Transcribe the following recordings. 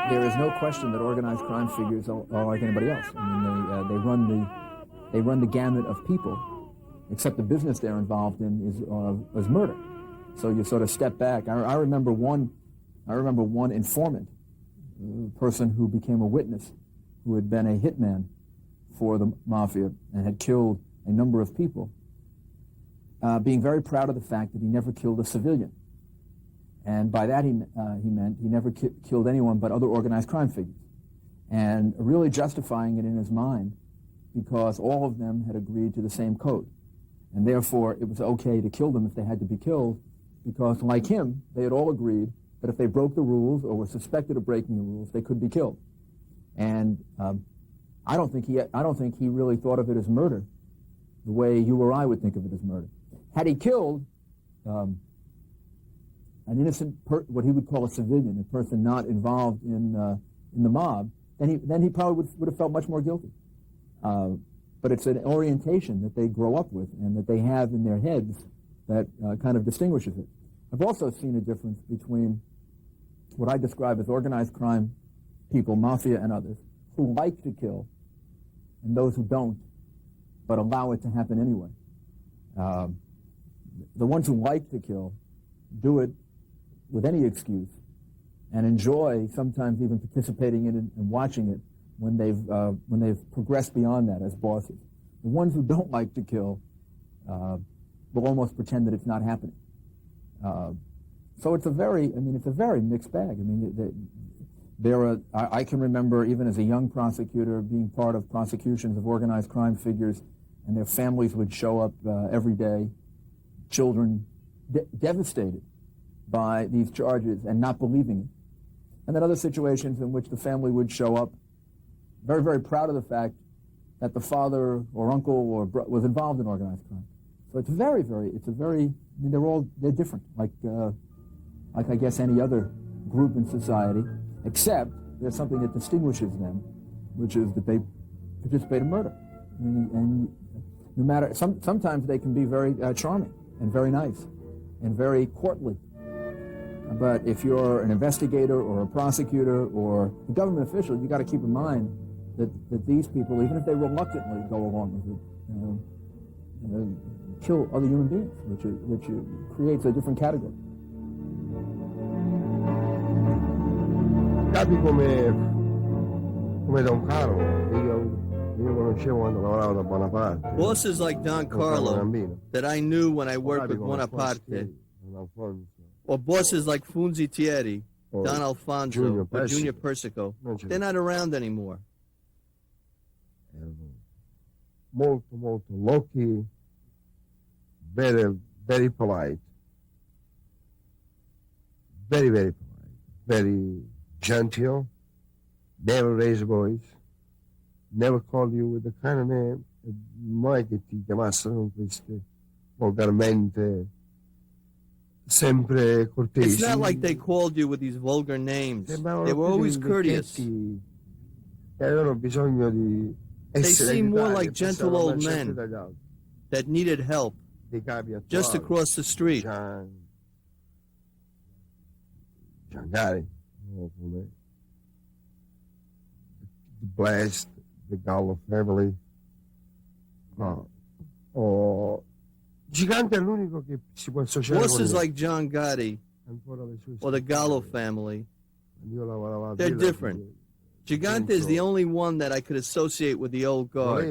there is no question that organized crime figures are like anybody else. I mean, they run the gamut of people, except the business they're involved in is murder. So you sort of step back. I remember one informant, a person who became a witness, who had been a hitman for the Mafia and had killed a number of people, being very proud of the fact that he never killed a civilian. And by that he meant he never killed anyone but other organized crime figures. And really justifying it in his mind because all of them had agreed to the same code. And therefore it was okay to kill them if they had to be killed, because like him, they had all agreed that if they broke the rules or were suspected of breaking the rules, they could be killed. And I don't think he really thought of it as murder the way you or I would think of it as murder. Had he killed an innocent, what he would call a civilian, a person not involved in the mob, then he probably would have felt much more guilty. But it's an orientation that they grow up with and that they have in their heads that kind of distinguishes it. I've also seen a difference between what I describe as organized crime people, Mafia and others, who like to kill, and those who don't, but allow it to happen anyway. The ones who like to kill do it with any excuse and enjoy sometimes even participating in it and watching it when they've progressed beyond that as bosses. The ones who don't like to kill will almost pretend that it's not happening. So it's a very mixed bag. I mean, I can remember even as a young prosecutor being part of prosecutions of organized crime figures, and their families would show up every day, children devastated by these charges and not believing it. And then other situations in which the family would show up very, very proud of the fact that the father or uncle or was involved in organized crime. So it's they're different, like I guess any other group in society, except there's something that distinguishes them, which is that they participate in murder. And no matter, sometimes they can be very charming and very nice and very courtly. But if you're an investigator or a prosecutor or a government official, you got to keep in mind that these people, even if they reluctantly go along with it, kill other human beings, which creates a different category. Capi come Don Carlo, io conoscevo quando lavoravo da Bonaparte. Bosses like Don Carlo that I knew when I worked with Bonaparte, or bosses like Funzi Thierry, Don Alfonso, or Junior Persico, they're not around anymore. Molto lucky, very polite, very polite, very gentle, never raise voice, never call you with the kind of name, mai che ti chiamassero con queste volgarmente sempre cortesi. It's not like they called you with these vulgar names. They were always courteous. Avevano bisogno di They seemed more like gentle old men that needed help just across the street. Giangari, Blast, the Gallo family. Gigante è l'unico che si può associare con Bosses like John Gotti or the Gallo family, they're different. Gigante is the only one that I could associate with the old guard.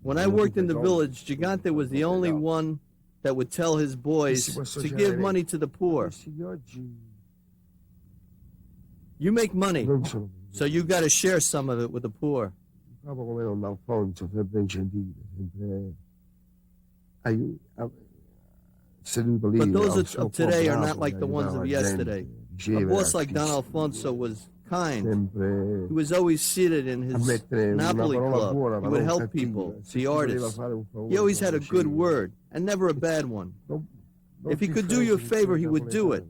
When I worked in the village, Gigante was the only one that would tell his boys to give money to the poor. You make money, so you got to share some of it with the poor. But those of today are not like the ones of yesterday. A boss like Don Alfonso was kind. He was always seated in his Napoli club. He would help people, the artists. He always had a good word, and never a bad one. If he could do you a favor, he would do it.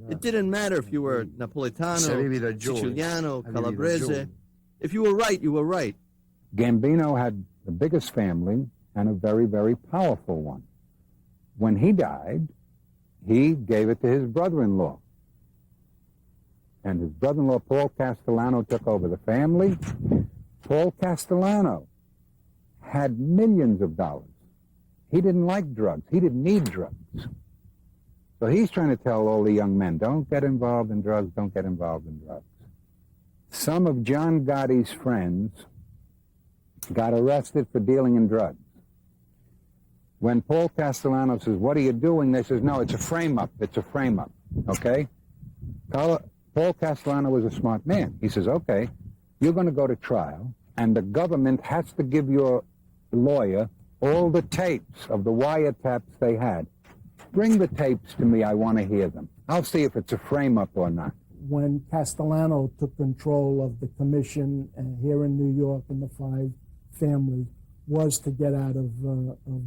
It didn't matter if you were Napolitano, Siciliano, Calabrese. If you were right, you were right. Gambino had the biggest family and a very, very powerful one. When he died, he gave it to his brother-in-law. And his brother-in-law, Paul Castellano, took over the family. Paul Castellano had millions of dollars. He didn't like drugs. He didn't need drugs. So he's trying to tell all the young men, don't get involved in drugs, don't get involved in drugs. Some of John Gotti's friends got arrested for dealing in drugs. When Paul Castellano says, what are you doing? They says, no, it's a frame-up. It's a frame-up, okay? Paul Castellano was a smart man. He says, okay, you're going to go to trial, and the government has to give your lawyer all the tapes of the wiretaps they had. Bring the tapes to me. I want to hear them. I'll see if it's a frame-up or not. When Castellano took control of the commission here in New York and the 5 families, was to get out of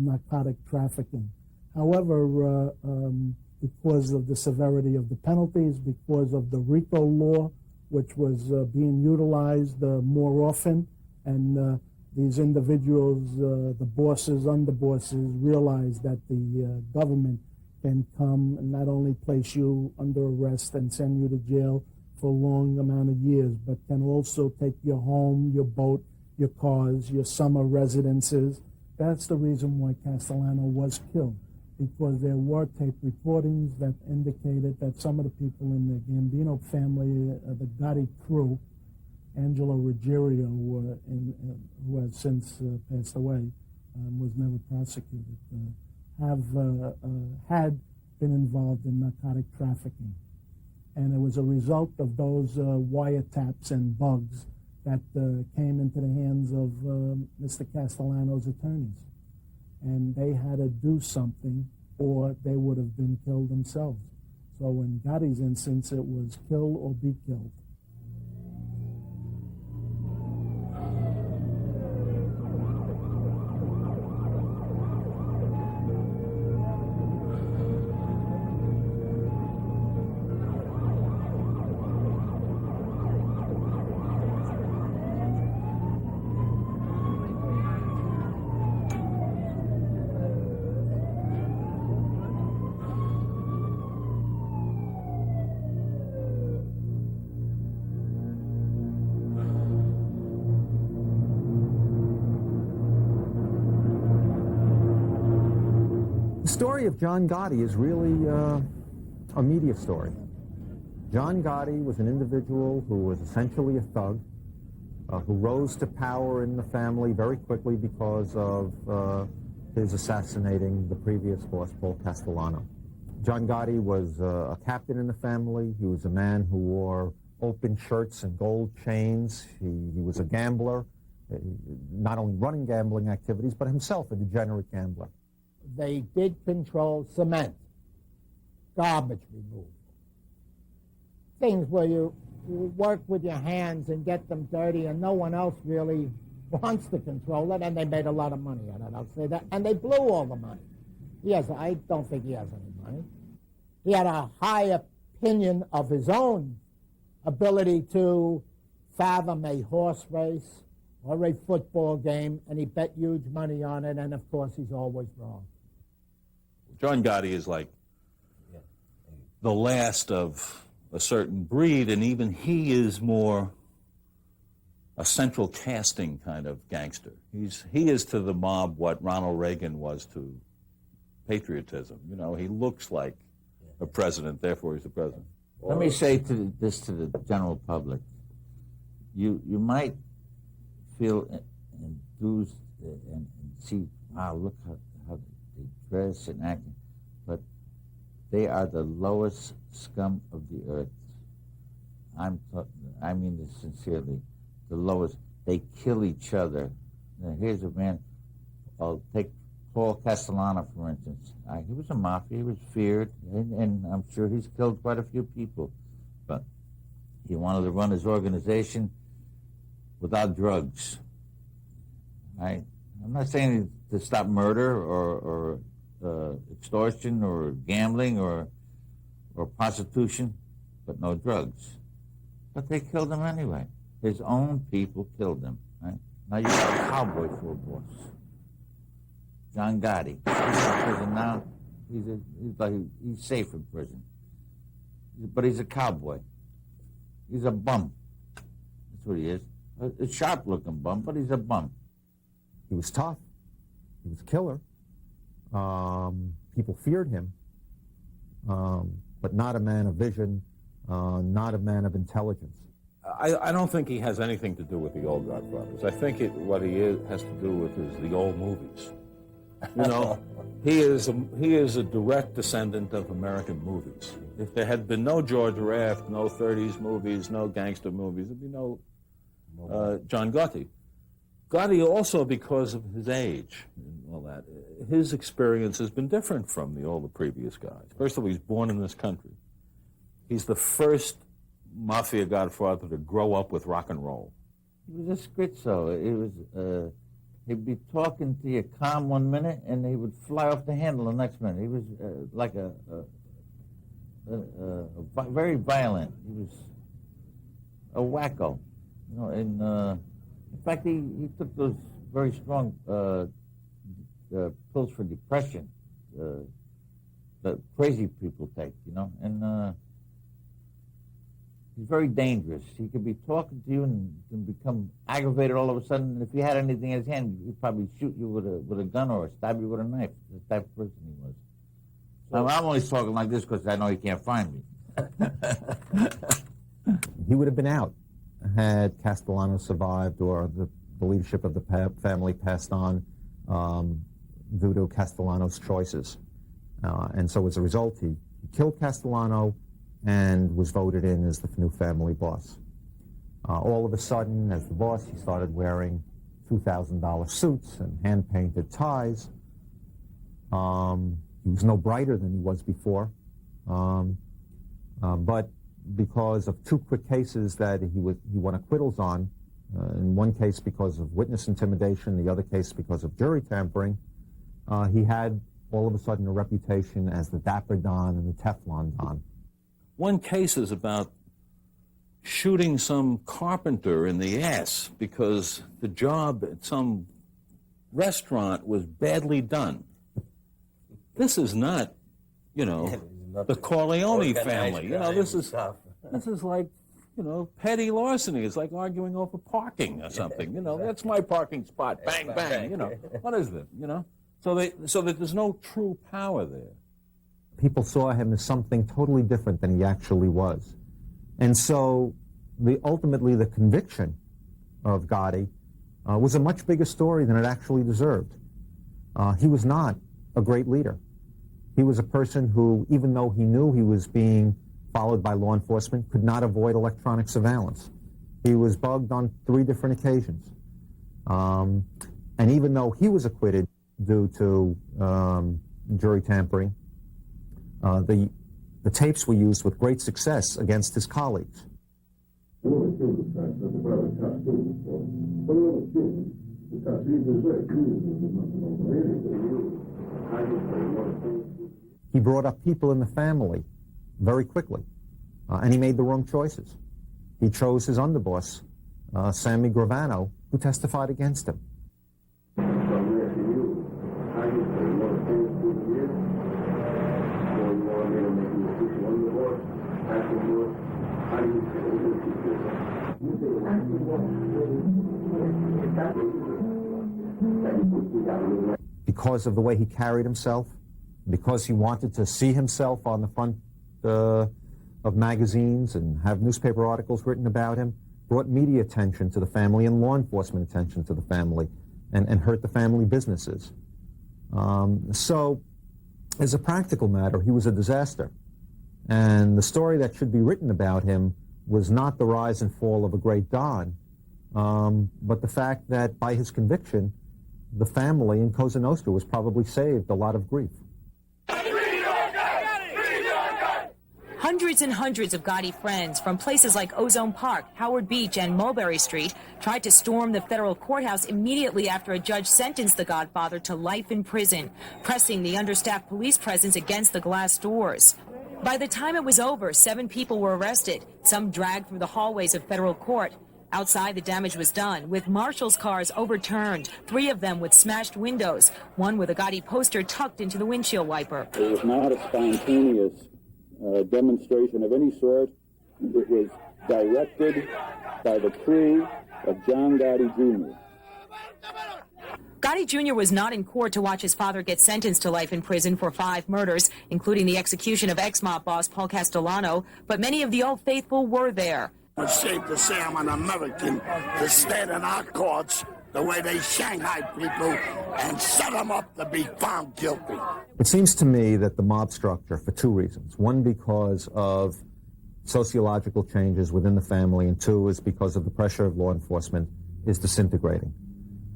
narcotic trafficking. However, because of the severity of the penalties, because of the RICO law, which was being utilized more often, and these individuals, the bosses, underbosses, realized that the government can come and not only place you under arrest and send you to jail for a long amount of years, but can also take your home, your boat, your cars, your summer residences. That's the reason why Castellano was killed, because there were tape recordings that indicated that some of the people in the Gambino family, the Gotti crew, Angelo Ruggiero, who has since passed away, was never prosecuted, had been involved in narcotic trafficking. And it was a result of those wiretaps and bugs that came into the hands of Mr. Castellano's attorneys. And they had to do something or they would have been killed themselves. So in Gotti's instance, it was kill or be killed. The story of John Gotti is really a media story. John Gotti was an individual who was essentially a thug, who rose to power in the family very quickly because of his assassinating the previous boss, Paul Castellano. John Gotti was a captain in the family. He was a man who wore open shirts and gold chains. He was a gambler, not only running gambling activities, but himself a degenerate gambler. They did control cement, garbage removal, things where you work with your hands and get them dirty and no one else really wants to control it, and they made a lot of money on it, I'll say that. And they blew all the money. I don't think he has any money. He had a high opinion of his own ability to fathom a horse race or a football game, and he bet huge money on it, and of course he's always wrong. John Gotti is like the last of a certain breed, and even he is more a central casting kind of gangster. He is to the mob what Ronald Reagan was to patriotism. You know, he looks like a president, therefore he's the president. Let me say this to the general public. You might feel enthused and see, wow, look how they dress and act, but they are the lowest scum of the earth. I mean this sincerely, the lowest. They kill each other. Now, here's a man, I'll take Paul Castellano, for instance. He was a mafia, he was feared, and I'm sure he's killed quite a few people, but he wanted to run his organization without drugs. Right? I'm not saying to stop murder or extortion or gambling or prostitution, but no drugs. But they killed him anyway. His own people killed him. Right? Now you got a cowboy for a boss. John Gotti. He's in prison now. He's safe in prison. But he's a cowboy. He's a bum. That's what he is. A sharp-looking bum, but he's a bum. He was tough. He was a killer. People feared him, but not a man of vision, not a man of intelligence. I don't think he has anything to do with the old Godfathers. I think what he has to do with is the old movies. You know, he is a direct descendant of American movies. If there had been no George Raft, no 30s movies, no gangster movies, there'd be no John Gotti. Gotti also, because of his age and all that, his experience has been different from all the previous guys. First of all, he's born in this country. He's the first Mafia godfather to grow up with rock and roll. He was a schizo. He'd be talking to you calm one minute, and he would fly off the handle the next minute. He was like very violent. He was a wacko, you know. And in fact, he took those very strong pills for depression that crazy people take, you know. And he's very dangerous. He could be talking to you and become aggravated all of a sudden. And if he had anything in his hand, he'd probably shoot you with a gun or stab you with a knife. That's the type of person he was. So I'm only talking like this because I know he can't find me. He would have been out had Castellano survived or the leadership of the family passed on due to Castellano's choices. And so as a result, he killed Castellano and was voted in as the new family boss. All of a sudden, as the boss, he started wearing $2,000 suits and hand-painted ties. He was no brighter than he was before, but because of two quick cases that he won acquittals on, in one case because of witness intimidation, the other case because of jury tampering, he had all of a sudden a reputation as the Dapper Don and the Teflon Don. One case is about shooting some carpenter in the ass because the job at some restaurant was badly done. This is not, you know, the Corleone family. You know, this is like, you know, petty larceny. It's like arguing over parking or something. You know, that's my parking spot. Bang, bang. You know, what is this? You know, so that there's no true power there. People saw him as something totally different than he actually was. And so ultimately the conviction of Gotti was a much bigger story than it actually deserved. He was not a great leader. He was a person who, even though he knew he was being followed by law enforcement, could not avoid electronic surveillance. He was bugged on 3 different occasions. And even though he was acquitted due to jury tampering, the tapes were used with great success against his colleagues. He brought up people in the family very quickly, and he made the wrong choices. He chose his underboss, Sammy Gravano, who testified against him. Because of the way he carried himself, because he wanted to see himself on the front of magazines and have newspaper articles written about him, brought media attention to the family and law enforcement attention to the family and hurt the family businesses. So, as a practical matter, he was a disaster. And the story that should be written about him was not the rise and fall of a great Don, but the fact that by his conviction, the family in Cosa Nostra was probably saved a lot of grief. Hundreds and hundreds of Gotti friends from places like Ozone Park, Howard Beach, and Mulberry Street tried to storm the federal courthouse immediately after a judge sentenced the Godfather to life in prison, pressing the understaffed police presence against the glass doors. By the time it was over, 7 people were arrested, some dragged through the hallways of federal court. Outside, the damage was done, with marshals' cars overturned, 3 of them with smashed windows, one with a Gotti poster tucked into the windshield wiper. It was not a spontaneous demonstration of any sort. It was directed by the crew of John Gotti Jr. Gotti Jr. was not in court to watch his father get sentenced to life in prison for 5 murders, including the execution of ex-mob boss Paul Castellano, but many of the Old Faithful were there. It's safe to say I'm an American to stand in our courts the way they Shanghai people and set them up to be found guilty. It seems to me that the mob structure, for 2 reasons. One, because of sociological changes within the family, and 2 is because of the pressure of law enforcement, is disintegrating.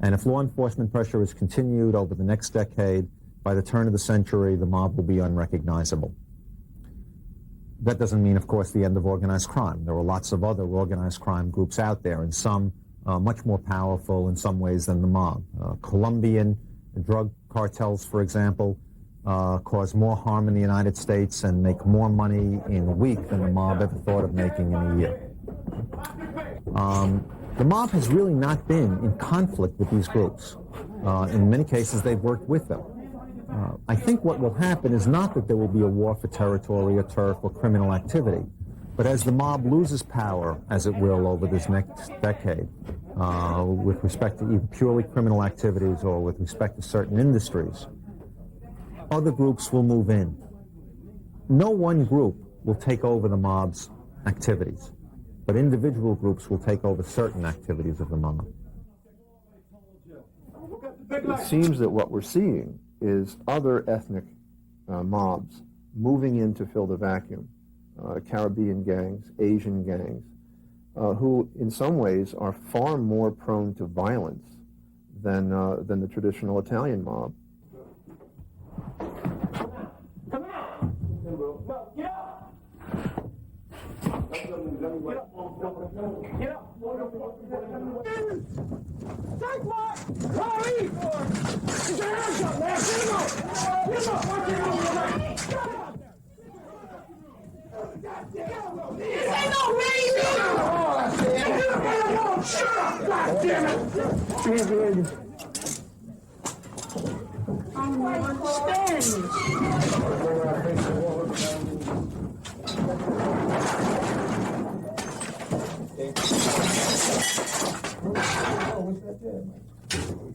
And if law enforcement pressure is continued over the next decade, by the turn of the century, the mob will be unrecognizable. That doesn't mean, of course, the end of organized crime. There are lots of other organized crime groups out there, and some much more powerful in some ways than the mob. Colombian drug cartels, for example, cause more harm in the United States and make more money in a week than the mob ever thought of making in a year. The mob has really not been in conflict with these groups. In many cases, they've worked with them. I think what will happen is not that there will be a war for territory or turf or criminal activity, but as the mob loses power, as it will over this next decade, with respect to either purely criminal activities or with respect to certain industries, other groups will move in. No one group will take over the mob's activities, but individual groups will take over certain activities of the mob. It seems that what we're seeing is other ethnic mobs moving in to fill the vacuum. Caribbean gangs, Asian gangs, who in some ways are far more prone to violence than the traditional Italian mob.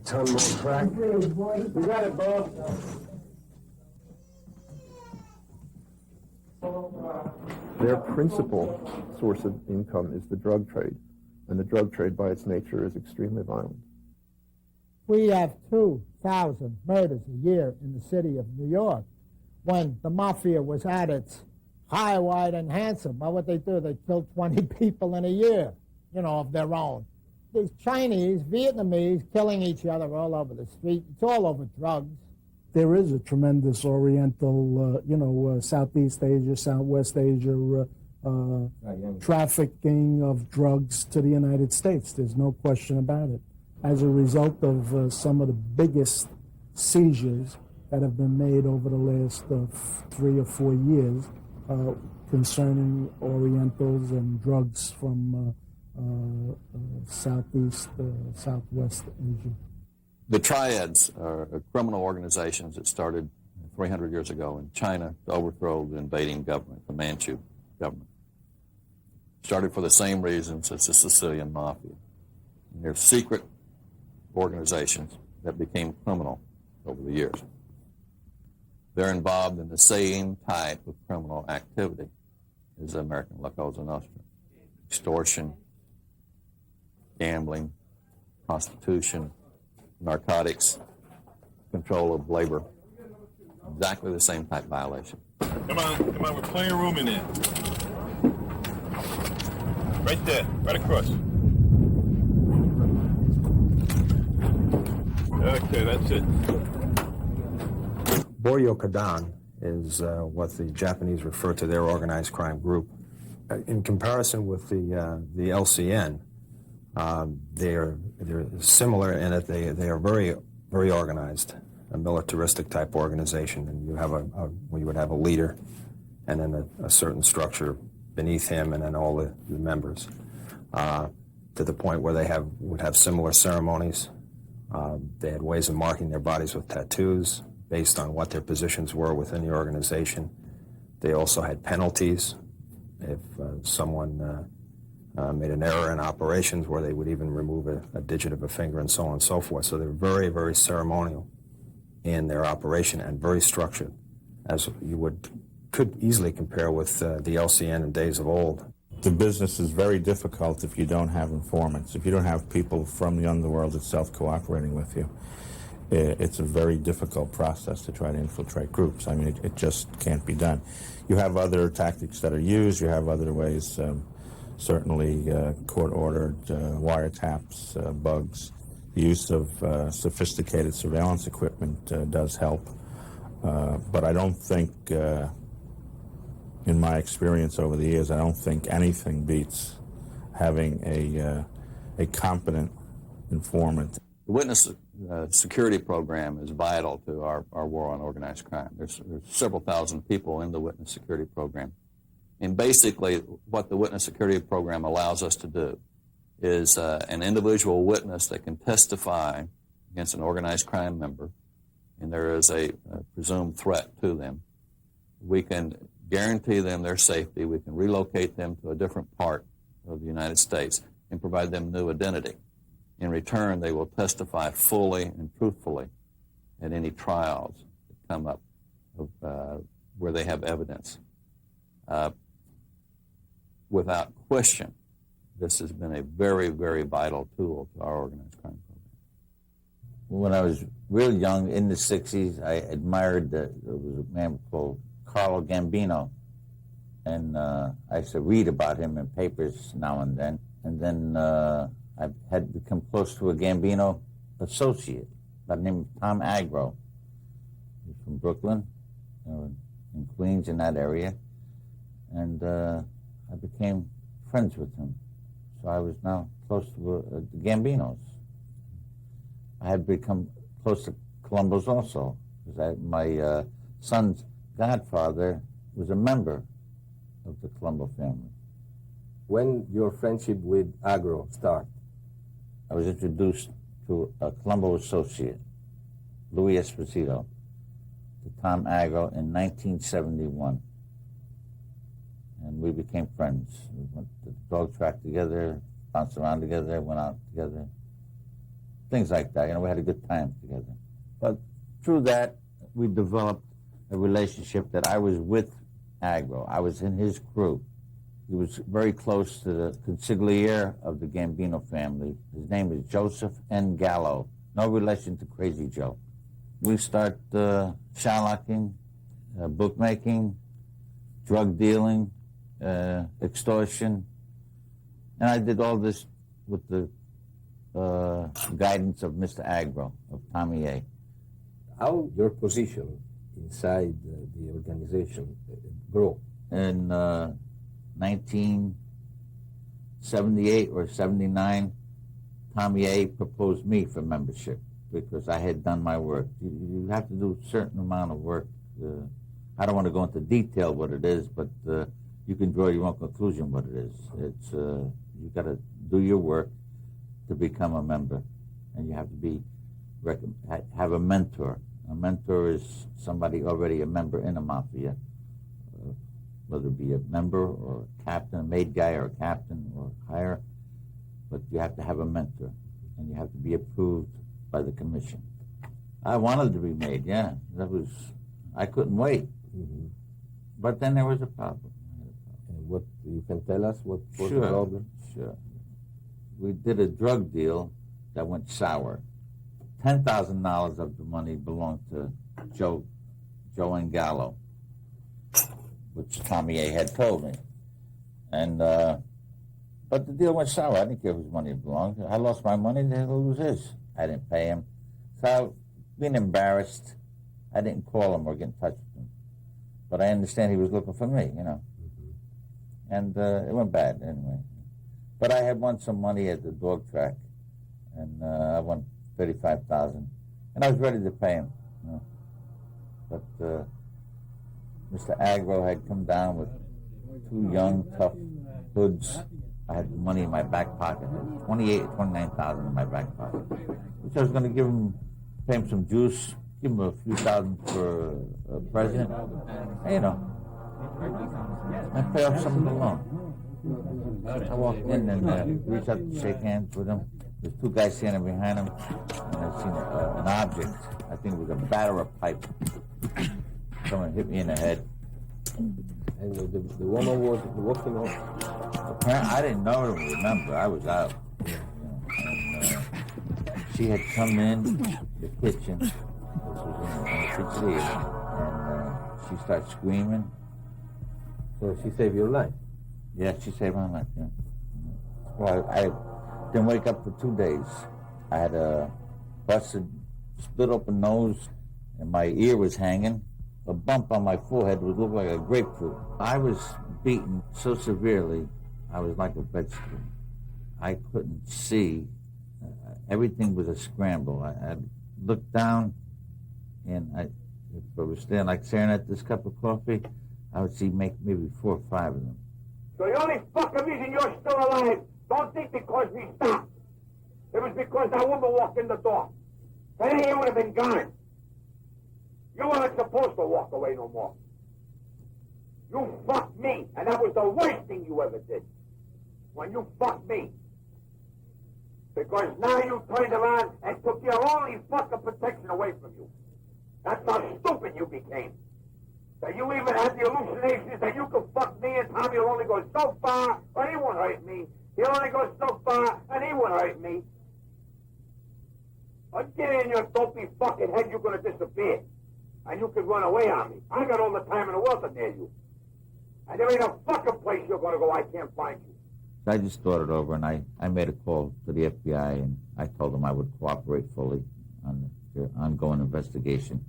Ton more crack. We got it, Bob. Their principal source of income is the drug trade, and the drug trade by its nature is extremely violent. We have 2,000 murders a year in the city of New York. When the Mafia was at its high, wide, and handsome, well, what they do, they kill 20 people in a year, of their own. There's Chinese, Vietnamese killing each other all over the street. It's all over drugs. There is a tremendous Oriental, Southeast Asia, Southwest Asia trafficking of drugs to the United States. There's no question about it. As a result of some of the biggest seizures that have been made over the last 3 or 4 years concerning Orientals and drugs from Southeast, Southwest Asia. The triads are criminal organizations that started 300 years ago in China to overthrow the invading government, the Manchu government. Started for the same reasons as the Sicilian Mafia. And they're secret organizations that became criminal over the years. They're involved in the same type of criminal activity as the American Cosa Nostra. Extortion, gambling, prostitution, narcotics, control of labor. Exactly the same type violation. Come on, we're playing room in there. Right there, right across. Okay, that's it. Boryokadan is what the Japanese refer to their organized crime group. In comparison with the LCN, they're similar in that they are very, very organized, a militaristic type organization, and you would have a leader and then a certain structure beneath him and then all the members. to the point where they would have similar ceremonies. They had ways of marking their bodies with tattoos based on what their positions were within the organization. They also had penalties if someone made an error in operations, where they would even remove a digit of a finger and so on and so forth. So they were very, very ceremonial in their operation and very structured, as you could easily compare with the LCN in days of old. The business is very difficult if you don't have informants, if you don't have people from the underworld itself cooperating with you. It's a very difficult process to try to infiltrate groups. I mean, it just can't be done. You have other tactics that are used, you have other ways, certainly court-ordered wiretaps, bugs. The use of sophisticated surveillance equipment does help, but I don't think, in my experience over the years, I don't think anything beats having a competent informant. The witness security program is vital to our war on organized crime. There's several thousand people in the witness security program. And basically, what the witness security program allows us to do is an individual witness that can testify against an organized crime member, and there is a presumed threat to them. We can guarantee them their safety. We can relocate them to a different part of the United States and provide them new identity. In return, they will testify fully and truthfully at any trials that come up where they have evidence. Without question, this has been a very, very vital tool to our organized crime program. When I was real young, in the 60s, I admired, there was a man called Carlo Gambino, and I used to read about him in papers now and then. And then I had become close to a Gambino associate by the name of Tom Agro. He's from Brooklyn, in Queens, in that area. And I became friends with him. So I was now close to the Gambinos. I had become close to Columbus also, because my son's godfather was a member of the Colombo family. When your friendship with Agro started? I was introduced to a Colombo associate, Louis Esposito, to Tom Agro in 1971. And we became friends. We went to the dog track together, bounced around together, went out together, things like that. You know, we had a good time together. But through that, we developed a relationship that I was with Agro. I was in his crew. He was very close to the consigliere of the Gambino family. His name is Joseph N. Gallo. No relation to Crazy Joe. We start shyllocking, bookmaking, drug dealing, extortion. And I did all this with the guidance of Mr. Agro, of Tommy A. How your position inside the organization grew? In 1978 or 79, Tommy A. proposed me for membership because I had done my work. You have to do a certain amount of work. I don't want to go into detail what it is, but you can draw your own conclusion what it is. It's you got to do your work to become a member, and you have to be have a mentor. A mentor is somebody already a member in a mafia, whether it be a member or a captain, a made guy or a captain or higher, but you have to have a mentor, and you have to be approved by the commission. I wanted to be made, yeah. I couldn't wait. Mm-hmm. But then there was a problem. And what, you can tell us what was the problem? Sure. We did a drug deal that went sour. $10,000 of the money belonged to Joe and Gallo, which Tommy A. had told me. And but the deal went sour. I didn't care whose money it belonged. I lost my money, he'll lose his. I didn't pay him. So, being embarrassed, I didn't call him or get in touch with him. But I understand he was looking for me, you know. Mm-hmm. And it went bad anyway. But I had won some money at the dog track, and I won $35,000, and I was ready to pay him. You know. But Mr. Agro had come down with two young, tough hoods I had money in my back pocket. I had 29,000 in my back pocket, which I was going to pay him some juice, give him a few thousand for a present, and, you know, and pay off some of the loan. I walked in and reached out to shake hands with him. There's two guys standing behind him, and I seen an object. I think it was a batter of pipe. Someone hit me in the head. And the woman was walking off. Apparently, I didn't know or remember. I was out. And, she had come in the kitchen. This was in the pizzeria. And she started screaming. So she saved your life? Yeah, she saved my life, yeah. Well, I didn't wake up for 2 days. I had a busted, split open nose, and my ear was hanging. A bump on my forehead would look like a grapefruit. I was beaten so severely, I was like a vegetable. I couldn't see. Everything was a scramble. I looked down, and if I was staring at this cup of coffee, I would see maybe 4 or 5 of them. So the only fucking reason you're still alive, don't think because we stopped. It was because that woman walked in the door. Then he would have been gone. You weren't supposed to walk away no more. You fucked me, and that was the worst thing you ever did. When you fucked me. Because now you turned around and took your only fucking protection away from you. That's how stupid you became. That you even had the hallucinations that you could fuck me and Tommy will only go so far, or he won't hurt me. He'll only go so far, and he won't hurt me. I'll get in your dopey fucking head, you're going to disappear. And you can run away on me. I got all the time in the world to nail you. And there ain't a fucking place you're going to go I can't find you. I just thought it over, and I made a call to the FBI, and I told them I would cooperate fully on the ongoing investigation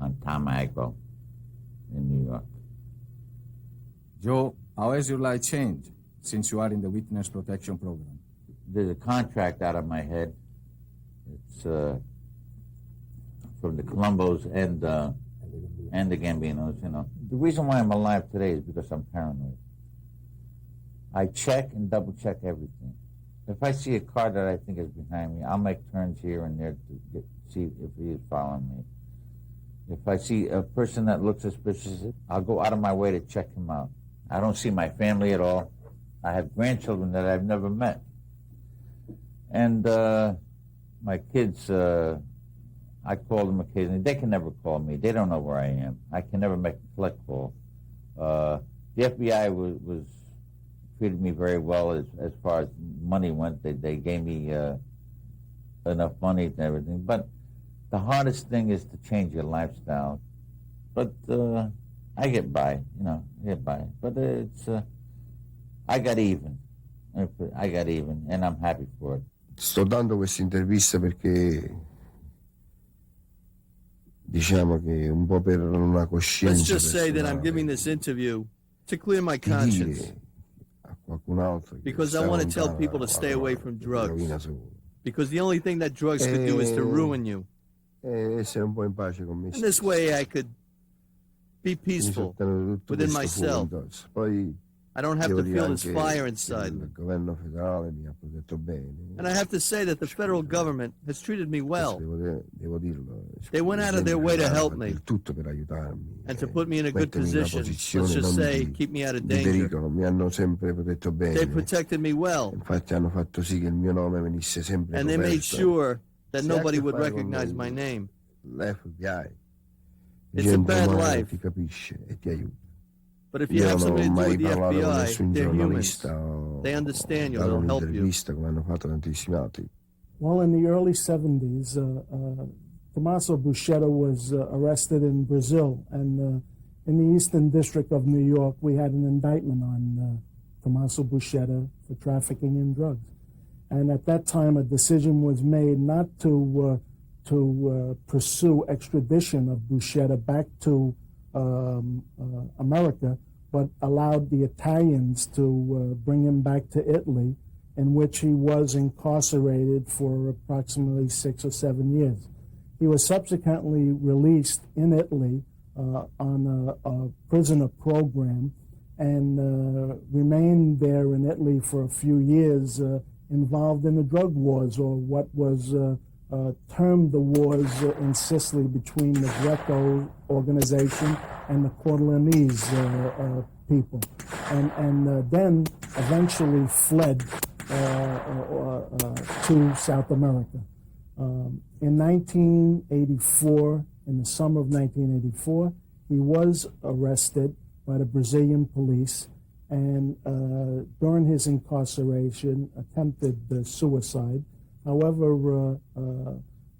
on Tom Agro in New York. Joe, how has your life changed since you are in the witness protection program? There's a contract out of my head. It's from the Colombos and the Gambinos, you know. The reason why I'm alive today is because I'm paranoid. I check and double check everything. If I see a car that I think is behind me, I'll make turns here and there to see if he is following me. If I see a person that looks suspicious, I'll go out of my way to check him out. I don't see my family at all. I have grandchildren that I've never met. And my kids, I call them occasionally. They can never call me. They don't know where I am. I can never make a collect call. The FBI was treated me very well as far as money went. They gave me enough money and everything. But the hardest thing is to change your lifestyle. But I get by, you know, I get by. But it's, I got even. I got even, and I'm happy for it. Sto dando questa intervista perché diciamo che un po' per una coscienza. Let's just say that I'm giving this interview to clear my conscience. Because I want to tell people to stay away from drugs. Because the only thing that drugs could do is to ruin you. Essere un po' in pace con me stesso. And this way I could be peaceful within myself. Poi I don't have to feel this fire inside. Il governo federale mi ha protetto bene. And I have to say that the federal government has treated me well. Devo dirlo. They went out of their way to help me tutto per aiutarmi. And to put me in a good position. Let's just say, keep me out of danger. Mi hanno sempre protetto bene. They protected me well. Infatti hanno fatto sì che il mio nome venisse sempre And they made sure that nobody would recognize my name. L'FBI. It's a bad life. Ti capisce e ti aiuta. But if you have something to do with the FBI, they're humans. They understand you, they'll help you. Well, in the early 70s, Tommaso Buscetta was arrested in Brazil. And in the Eastern District of New York, we had an indictment on Tommaso Buscetta for trafficking in drugs. And at that time, a decision was made not to pursue extradition of Buscetta back to America, but allowed the Italians to bring him back to Italy, in which he was incarcerated for approximately 6 or 7 years. He was subsequently released in Italy on a prisoner program, and remained there in Italy for a few years, involved in the drug wars, or what was termed the wars in Sicily between the Greco organization and the Corleonese people, and then eventually fled to South America. In 1984, in the summer of 1984, he was arrested by the Brazilian police, and during his incarceration attempted suicide. However,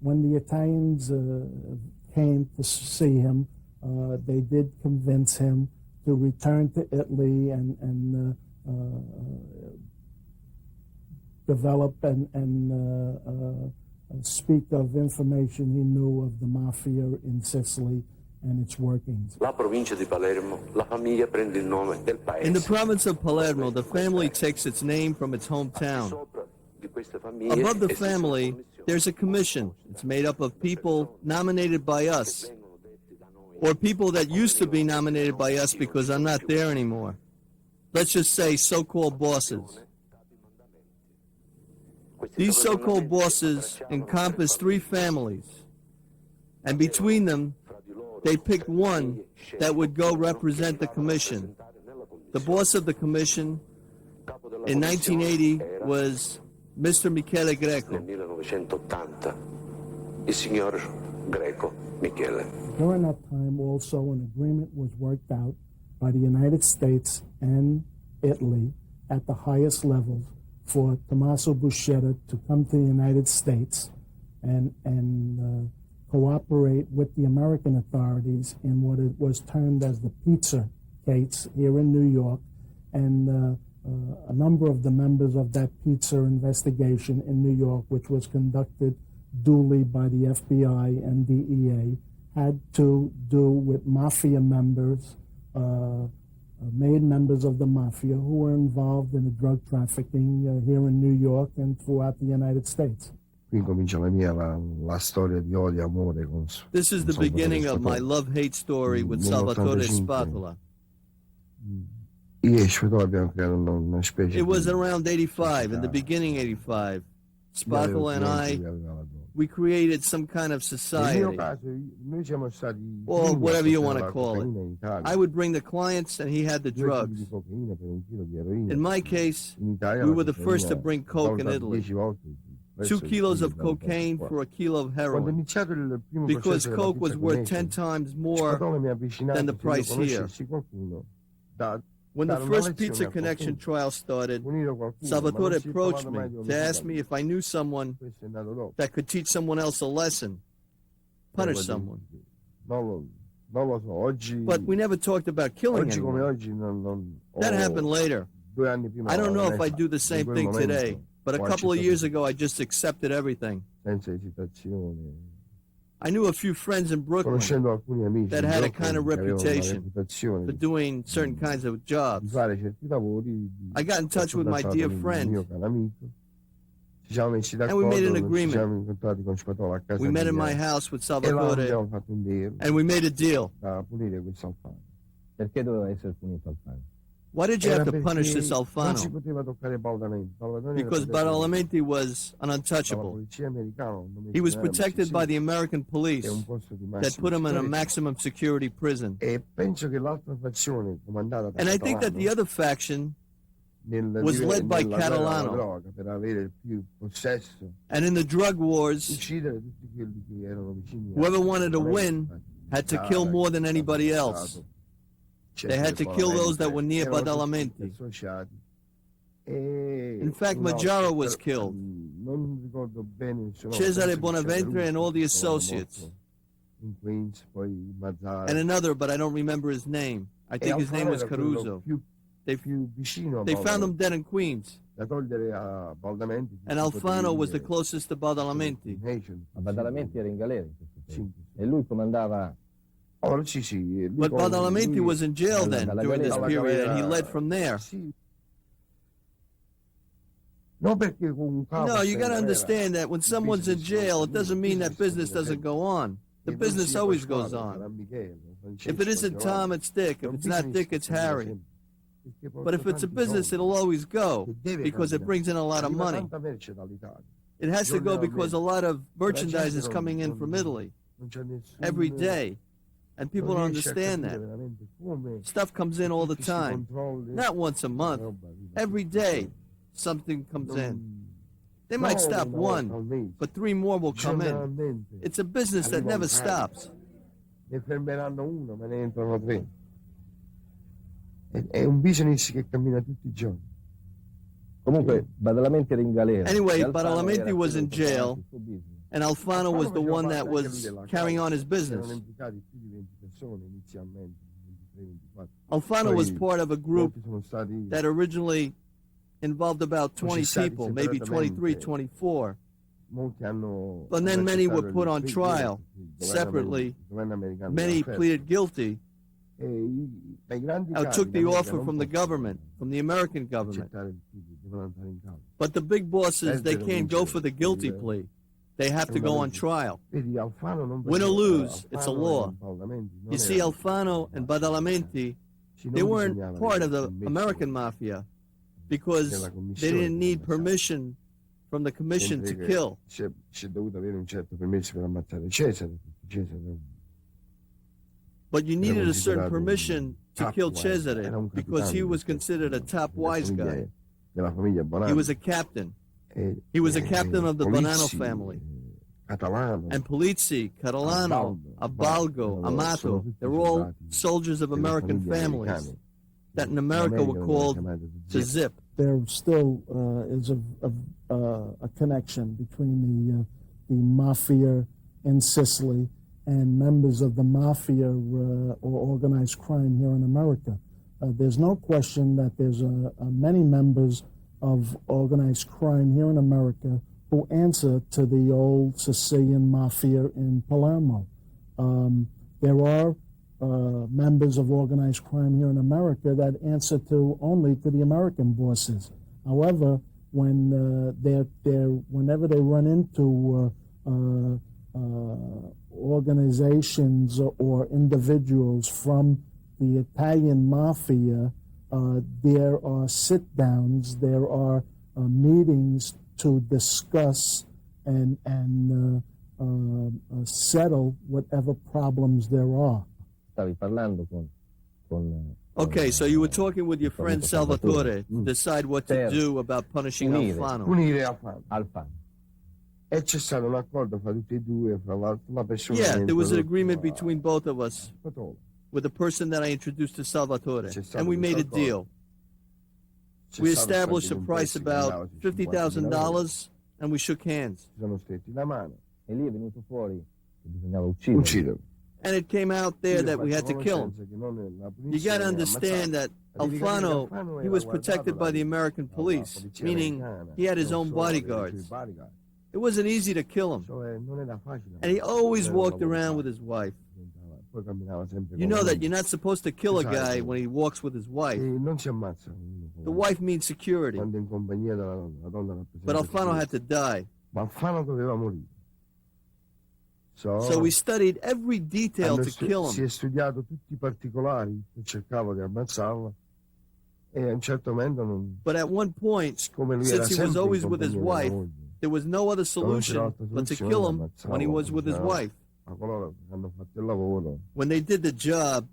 when the Italians came to see him, they did convince him to return to Italy and develop and speak of information he knew of the Mafia in Sicily and its workings. In the province of Palermo, the family takes its name from its hometown. Above the family, there's a commission. It's made up of people nominated by us, or people that used to be nominated by us because I'm not there anymore. Let's just say so-called bosses. These so-called bosses encompass three families, and between them, they picked one that would go represent the commission. The boss of the commission in 1980 was Mr. Michele Greco. During that time, also, an agreement was worked out by the United States and Italy at the highest levels for Tommaso Buscetta to come to the United States and cooperate with the American authorities in what it was termed as the pizza case here in New York, and a number of the members of that pizza investigation in New York, which was conducted duly by the FBI and DEA, had to do with Mafia members, made members of the Mafia who were involved in the drug trafficking here in New York and throughout the United States. This is the beginning of my love-hate story with Salvatore Spatola. It was around 85, in the beginning 85. Spatola and I, we created some kind of society, or whatever you want to call it. I would bring the clients and he had the drugs. In my case, we were the first to bring coke in Italy. 2 kilos of cocaine for a kilo of heroin, because coke was worth 10 times more than the price here. When the first Pizza Connection trial started, Salvatore approached me to ask me if I knew someone that could teach someone else a lesson, punish someone. But we never talked about killing anyone. That happened later. I don't know if I'd do the same thing today, but a couple of years ago I just accepted everything. I knew a few friends in Brooklyn that had a kind of reputation for doing certain kinds of jobs. I got in touch with my dear friend, and we made an agreement. We met in my house with Salvatore, and we made a deal. Why did you have to punish this Alfano? Because Badalamenti was an untouchable. He was protected by the American police that put him in a maximum security prison. And I think that the other faction was led by Catalano. And in the drug wars, whoever wanted to win had to kill more than anybody else. They had to kill those that were near Badalamenti. In fact, Maggiaro was killed. Cesare Bonaventre and all the associates. And another, but I don't remember his name. I think his name was Caruso. They found him dead in Queens. And Alfano was the closest to Badalamenti. Badalamenti era in galera. E lui comandava. But Badalamenti was in jail then, during this period, and he led from there. No, you got to understand that when someone's in jail, it doesn't mean that business doesn't go on. The business always goes on. If it isn't Tom, it's Dick. If it's not Dick, it's Harry. But if it's a business, it'll always go because it brings in a lot of money. It has to go because a lot of merchandise is coming in from Italy every day. And people don't understand that. Stuff comes in all the time. Not once a month. Every day, something comes in. They might stop one, but 3 more will come in. It's a business that never stops. Ne fermeranno uno, me ne entrano 3. È un business che cammina tutti i giorni. Comunque, Badalamenti era in galera. Anyway, Badalamenti was in jail, and Alfano was the one that was carrying on his business. Alfano was part of a group that originally involved about 20 people, maybe 23, 24. But then many were put on trial separately. Many pleaded guilty. I took the offer from the government, from the American government. But the big bosses, they can't go for the guilty plea. They have to go on trial. Win or lose, it's a law. You see, Alfano and Badalamenti, they weren't part of the American Mafia because they didn't need permission from the commission to kill. But you needed a certain permission to kill Cesare because he was considered a top wise guy. He was a captain. He was a captain of the Bonanno family. And Polizzi, Catalano, Abalgo, Amato, they're all soldiers of American families that in America were called to zip. There still is a connection between the mafia in Sicily and members of the mafia or organized crime here in America. There's no question that there's many members of organized crime here in America who answer to the old Sicilian mafia in Palermo. There are members of organized crime here in America that answer only to the American bosses. However, when whenever they run into organizations or individuals from the Italian mafia, there are sit-downs, there are meetings to discuss and settle whatever problems there are. Okay, so you were talking with your friend Salvatore to decide what to do about punishing Alfano. Yeah, there was an agreement between both of us with the person that I introduced to Salvatore, and we made a deal. We established a price about $50,000, and we shook hands. And it came out there that we had to kill him. You got to understand that Alfano, he was protected by the American police, meaning he had his own bodyguards. It wasn't easy to kill him. And he always walked around with his wife. You know that you're not supposed to kill a guy when he walks with his wife. The wife means security. But Alfano had to die. So we studied every detail to kill him. But at one point, since he was always with his wife, there was no other solution but to kill him when he was with his wife. When they did the job,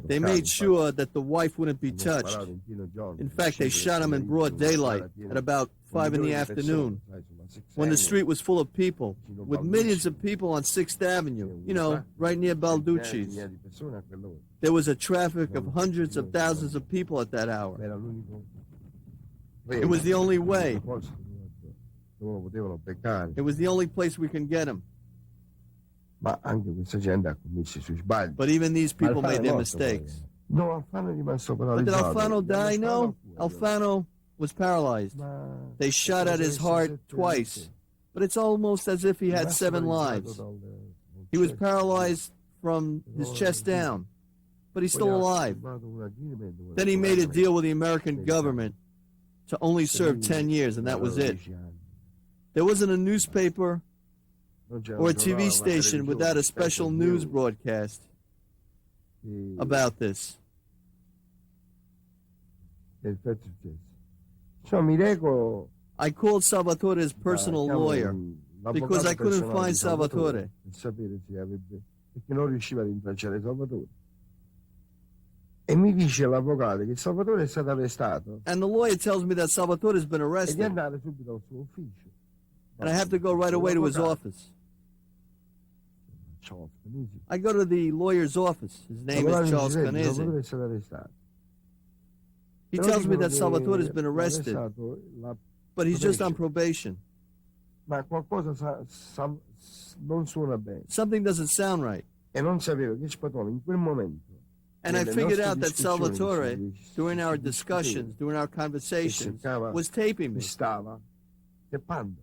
they made sure that the wife wouldn't be touched. In fact, they shot him in broad daylight at about 5 in the afternoon, when the street was full of people, with millions of people on 6th Avenue, you know, right near Balducci's. There was a traffic of hundreds of thousands of people at that hour. It was the only way. It was the only place we can get him. But even these people made their mistakes. But did Alfano die? No. Alfano was paralyzed. They shot at his heart twice. But it's almost as if he had 7 lives. He was paralyzed from his chest down. But he's still alive. Then he made a deal with the American government to only serve 10 years, and that was it. There wasn't a newspaper or a TV station without a special news broadcast about this. Perfetto successo. Insomma, mi reco I called Salvatore's personal lawyer because I couldn't find Salvatore. Per sapere se avrebbe, perché non riusciva a rintracciare Salvatore. E mi dice l'avvocato che Salvatore è stato arrestato And the lawyer tells me that Salvatore has been e di arrested, andare subito al suo ufficio. and I have to go right away to his office. Charles Canesi. I go to the lawyer's office. His name Allora is mi Charles dice, "Senti, Canesi. Salvatore è stato arrestato. He Però tells me dicono that che Salvatore has been l'ha arrested, arrestato la but he's just on probation. probation. Ma qualcosa non suona bene. Something doesn't sound right. E non sapevo che Spatone in quel momento, And I nelle figured nostre out that discussioni Salvatore, che during our si discussions, during our conversations, cercava, was taping me. stava tappando,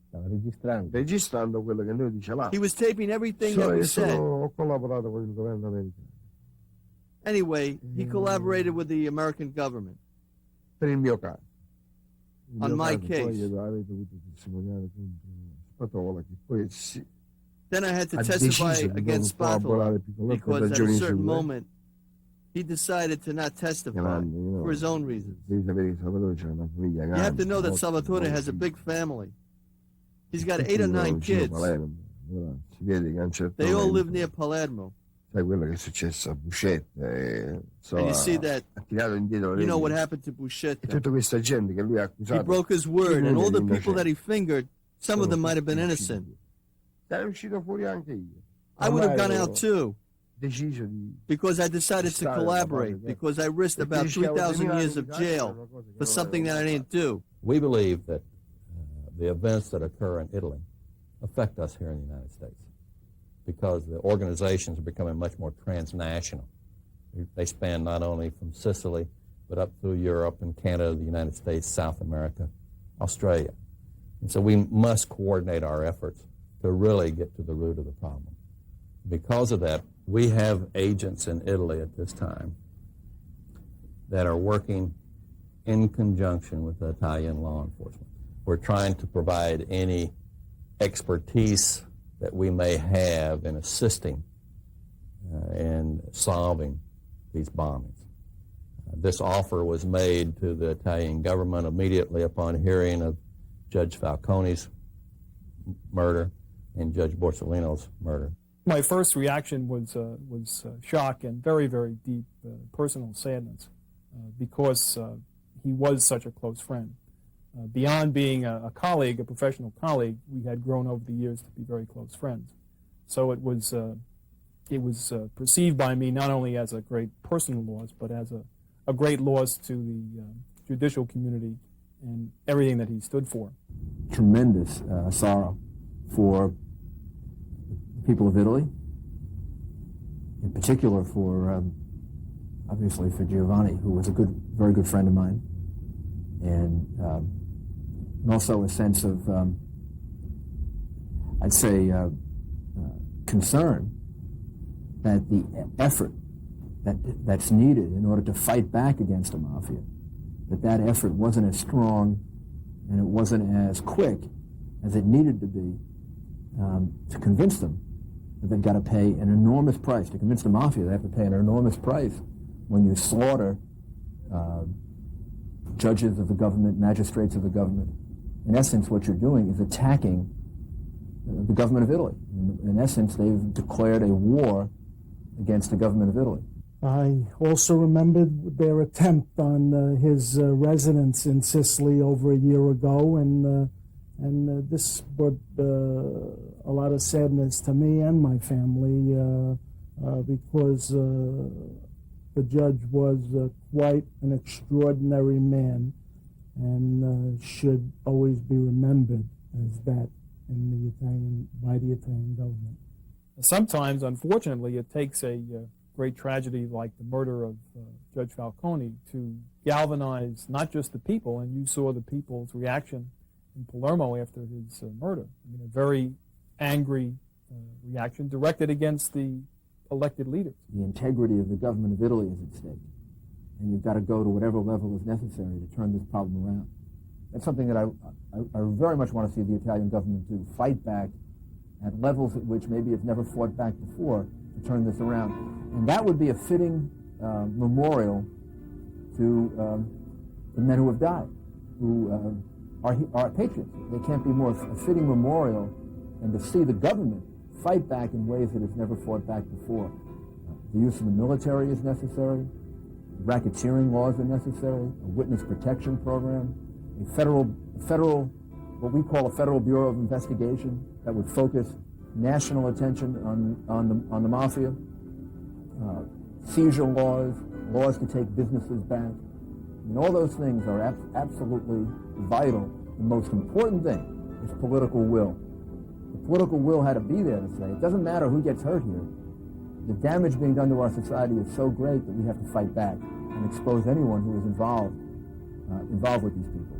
Stava registrando. registrando quello che noi dicevamo. He was taping everything that we said. Ho collaborato con il governo americano Anyway, he collaborated with the American government per il mio caso. Il on mio my caso, poi case. avete dovuto testimoniare contro Spatola, che poi Then I had to ha testify deciso di against non collaborare Spatola più con me per because at a ragioni certain sue. moment he decided to not testify for his own reasons. Devi sapere che Salvatore c'è una famiglia You have to know that grande, Salvatore has a big family. He's got 8 or 9 kids. Si vede che a un certo They all live momento, near Palermo. sai quello che è successo a Buscetta, And you see that, ha tirato indietro le you know what redini. happened to E Buscetta. tutta questa gente che lui ha He accusato, broke his word, and all the people that he innocenti. fingered, some of them might have been Sono innocent. sarei uscito fuori anche io. I would have Ormai gone ho out too, deciso di because I decided to stare dalla collaborate, parte because I risked perché about rischiavo 3,000 3000 years of anni di carcere, jail una cosa che for non something that I avevo didn't do. We believe that the events that occur in Italy affect us here in the United States because the organizations are becoming much more transnational. They span not only from Sicily, but up through Europe and Canada, the United States, South America, Australia. And so we must coordinate our efforts to really get to the root of the problem. Because of that, we have agents in Italy at this time that are working in conjunction with the Italian law enforcement. We're trying to provide any expertise that we may have in assisting in solving these bombings. This offer was made to the Italian government immediately upon hearing of Judge Falcone's murder and Judge Borsellino's murder. My first reaction was shock and very, very deep personal sadness because he was such a close friend. Beyond being a colleague, a professional colleague, we had grown over the years to be very close friends. So it was perceived by me not only as a great personal loss, but as a great loss to the judicial community and everything that he stood for. Tremendous sorrow for the people of Italy, in particular for, obviously, for Giovanni, who was a very good friend of mine, and also a sense of, I'd say, concern that the effort that's needed in order to fight back against the mafia, that effort wasn't as strong and it wasn't as quick as it needed to be to convince them that they've got to pay an enormous price. To convince the mafia, they have to pay an enormous price when you slaughter judges of the government, magistrates of the government. In essence, what you're doing is attacking the government of Italy. In essence, they've declared a war against the government of Italy. I also remembered their attempt on his residence in Sicily over a year ago, and this brought a lot of sadness to me and my family because the judge was quite an extraordinary man and should always be remembered as that by the Italian government. Sometimes, unfortunately, it takes a great tragedy like the murder of Judge Falcone to galvanize not just the people, and you saw the people's reaction in Palermo after his murder. I mean, a very angry reaction directed against the elected leaders. The integrity of the government of Italy is at stake, and you've got to go to whatever level is necessary to turn this problem around. That's something that I very much want to see the Italian government do, fight back at levels at which maybe it's never fought back before to turn this around. And that would be a fitting memorial to the men who have died, who are patriots. They can't be more a fitting memorial, and to see the government fight back in ways that it's never fought back before. The use of the military is necessary. Racketeering laws are necessary. A witness protection program. A federal, what we call a Federal Bureau of Investigation that would focus national attention on the Mafia. Seizure laws to take businesses back. And all those things are absolutely vital. The most important thing is political will. The political will had to be there to say, it doesn't matter who gets hurt here. The damage being done to our society is so great that we have to fight back and expose anyone who is involved with these people.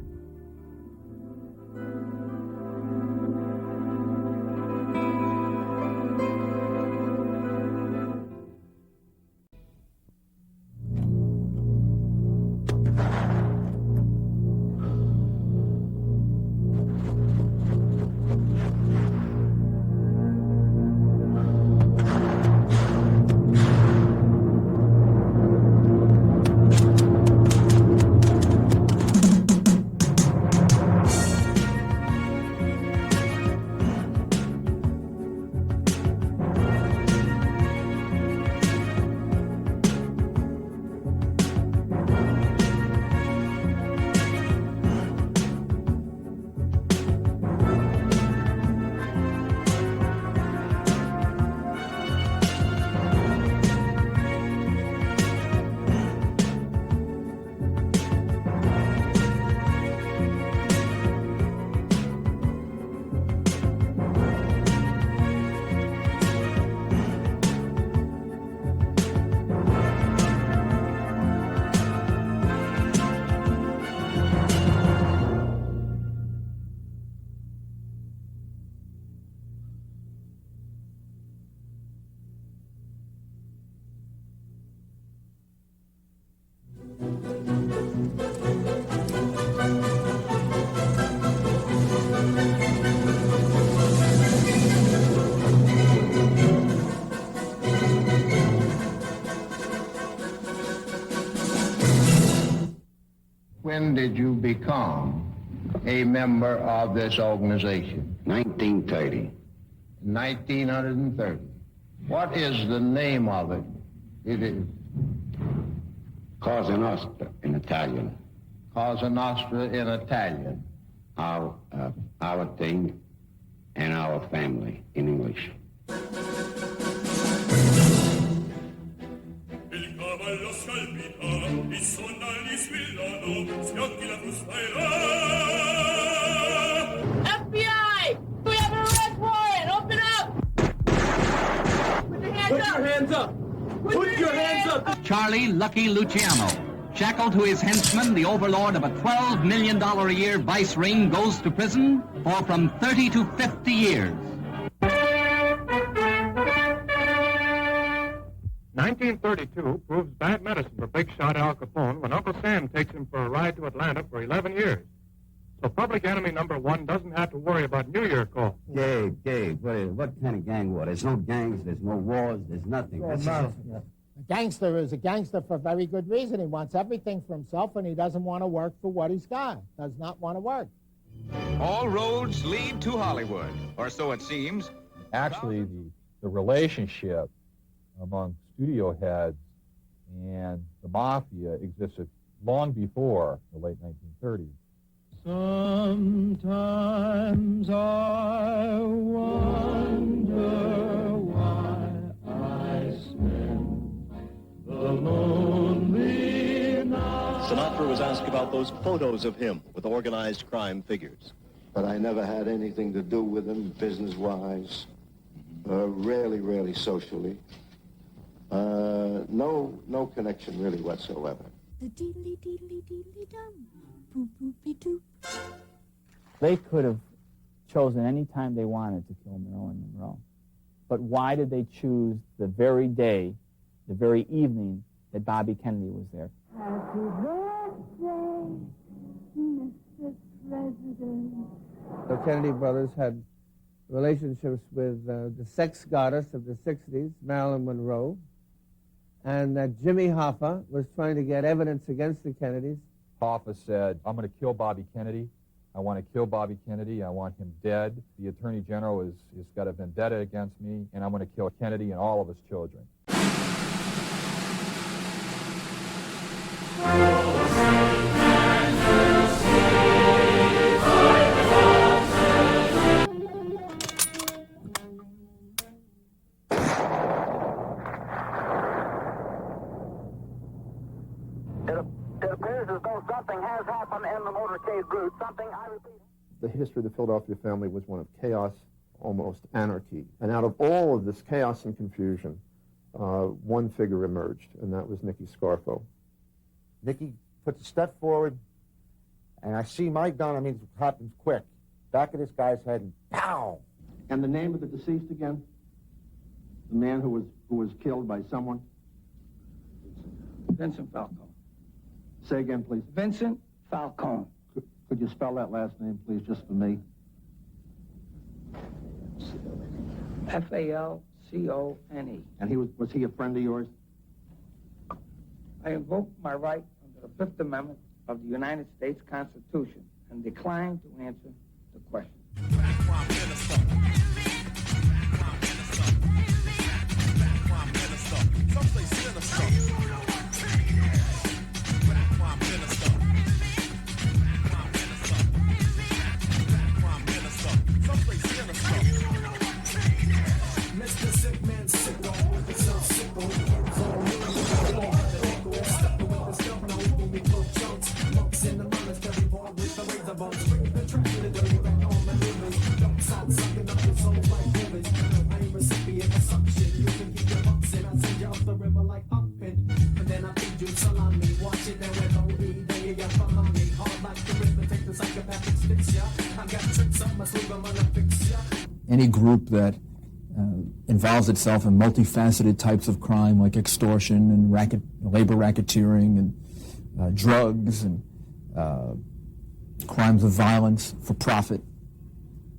When did you become a member of this organization? 1930. 1930. What is the name of it? It is Cosa Nostra in Italian. Cosa Nostra in Italian. Our thing and our family in English. FBI! We have an arrest warrant! Open up! Put your hands up! Put your hands up! Charlie Lucky Luciano, shackled to his henchman, the overlord of a $12 million a year vice ring, goes to prison for from 30 to 50 years. 1932 proves bad medicine for big shot Al Capone when Uncle Sam takes him for a ride to Atlanta for 11 years. So public enemy number one doesn't have to worry about New Year calls. Dave, what kind of gang war? There's no gangs, there's no wars, there's nothing. A gangster is a gangster for very good reason. He wants everything for himself, and he doesn't want to work for what he's got. Does not want to work. All roads lead to Hollywood, or so it seems. Actually, the relationship among studio heads and the Mafia existed long before the late 1930s. Sometimes I wonder why I spend the lonely night. Sinatra was asked about those photos of him with organized crime figures. But I never had anything to do with them business-wise, rarely socially. No connection really whatsoever. The deedly deedly deedly dum, boop boopy doop. They could have chosen any time they wanted to kill Marilyn Monroe. But why did they choose the very day, the very evening that Bobby Kennedy was there? Happy birthday, Mr. President. The Kennedy brothers had relationships with the sex goddess of the 60s, Marilyn Monroe, and that Jimmy Hoffa was trying to get evidence against the Kennedys Hoffa said, I'm going to kill Bobby Kennedy. I want to kill Bobby Kennedy. I want him dead. The Attorney General has got a vendetta against me, and I'm going to kill Kennedy and all of his children. It appears as though something has happened in the motorcade route. Something, I repeat. The history of the Philadelphia family was one of chaos, almost anarchy. And out of all of this chaos and confusion, one figure emerged, and that was Nicky Scarfo. Nicky puts a step forward, and I see my gun. I mean, it happens quick. Back of this guy's head, and pow! And the name of the deceased again? The man who was killed by someone? Vincent Falcone. Say again, please. Vincent Falcone. Could you spell that last name, please, just for me? Falcone. And was he a friend of yours? I invoke my right under the Fifth Amendment of the United States Constitution and decline to answer the question. Any group that involves itself in multifaceted types of crime like extortion and labor racketeering and drugs and crimes of violence for profit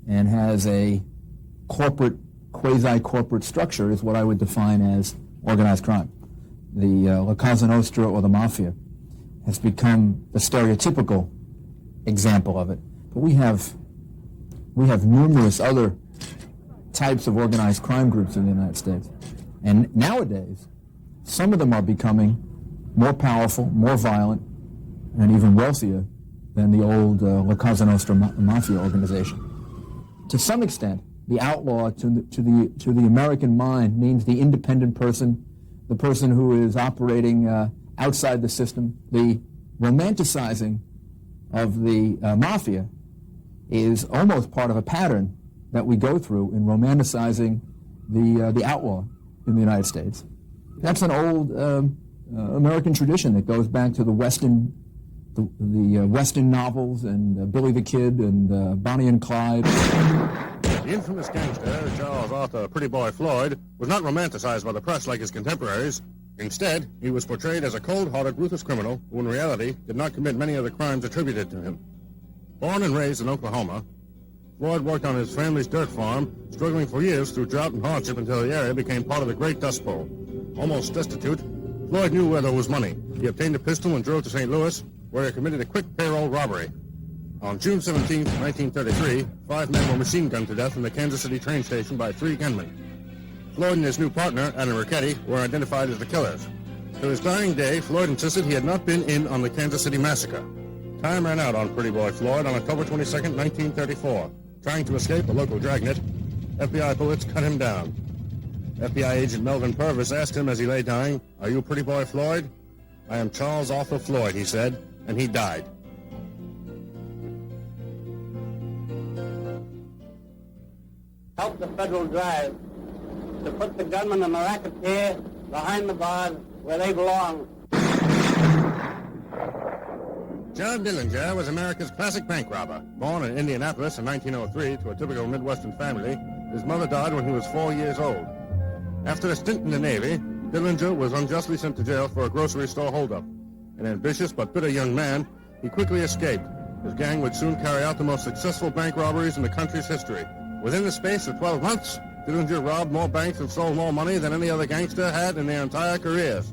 and has a corporate, quasi-corporate structure is what I would define as organized crime. The Cosa Nostra or the Mafia has become the stereotypical example of it. But we have numerous other types of organized crime groups in the United States. And nowadays, some of them are becoming more powerful, more violent, and even wealthier than the old La Cosa Nostra Mafia organization. To some extent, the outlaw to the American mind means the independent person, the person who is operating outside the system. The romanticizing of the Mafia is almost part of a pattern that we go through in romanticizing the outlaw in the United States. That's an old American tradition that goes back to the Weston novels and Billy the Kid and Bonnie and Clyde. The infamous gangster, Charles Arthur Pretty Boy Floyd, was not romanticized by the press like his contemporaries. Instead, he was portrayed as a cold-hearted, ruthless criminal who in reality did not commit many of the crimes attributed to him. Born and raised in Oklahoma, Floyd worked on his family's dirt farm, struggling for years through drought and hardship until the area became part of the Great Dust Bowl. Almost destitute, Floyd knew where there was money. He obtained a pistol and drove to St. Louis, where he committed a quick payroll robbery. On June 17, 1933, 5 men were machine-gunned to death in the Kansas City train station by 3 gunmen. Floyd and his new partner, Adam Ricchetti, were identified as the killers. To his dying day, Floyd insisted he had not been in on the Kansas City massacre. Time ran out on Pretty Boy Floyd on October 22, 1934. Trying to escape a local dragnet, FBI bullets cut him down. FBI agent Melvin Purvis asked him as he lay dying, "Are you Pretty Boy Floyd?" "I am Charles Arthur Floyd," he said, and he died. Help the federal drive to put the gunmen and the racketeer behind the bars where they belong. John Dillinger was America's classic bank robber. Born in Indianapolis in 1903 to a typical Midwestern family, his mother died when he was 4 years old. After a stint in the Navy, Dillinger was unjustly sent to jail for a grocery store holdup. An ambitious but bitter young man, he quickly escaped. His gang would soon carry out the most successful bank robberies in the country's history. Within the space of 12 months, Dillinger robbed more banks and stole more money than any other gangster had in their entire careers.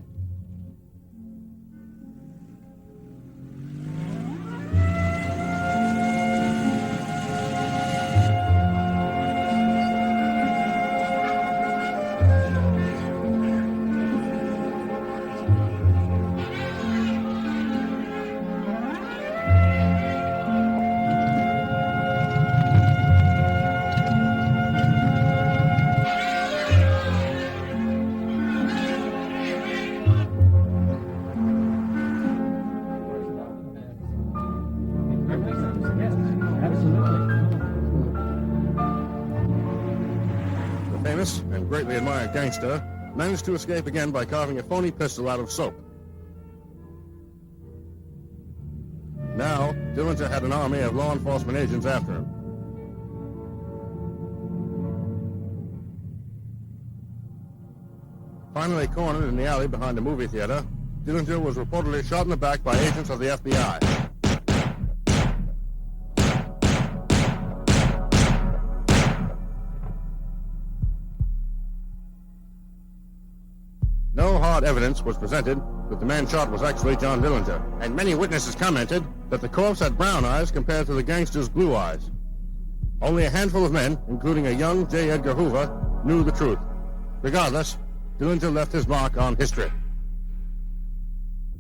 greatly admired gangster, managed to escape again by carving a phony pistol out of soap. Now, Dillinger had an army of law enforcement agents after him. Finally cornered in the alley behind a movie theater, Dillinger was reportedly shot in the back by agents of the FBI. No hard evidence was presented that the man shot was actually John Dillinger, and many witnesses commented that the corpse had brown eyes compared to the gangster's blue eyes. Only a handful of men, including a young J. Edgar Hoover, knew the truth. Regardless, Dillinger left his mark on history. It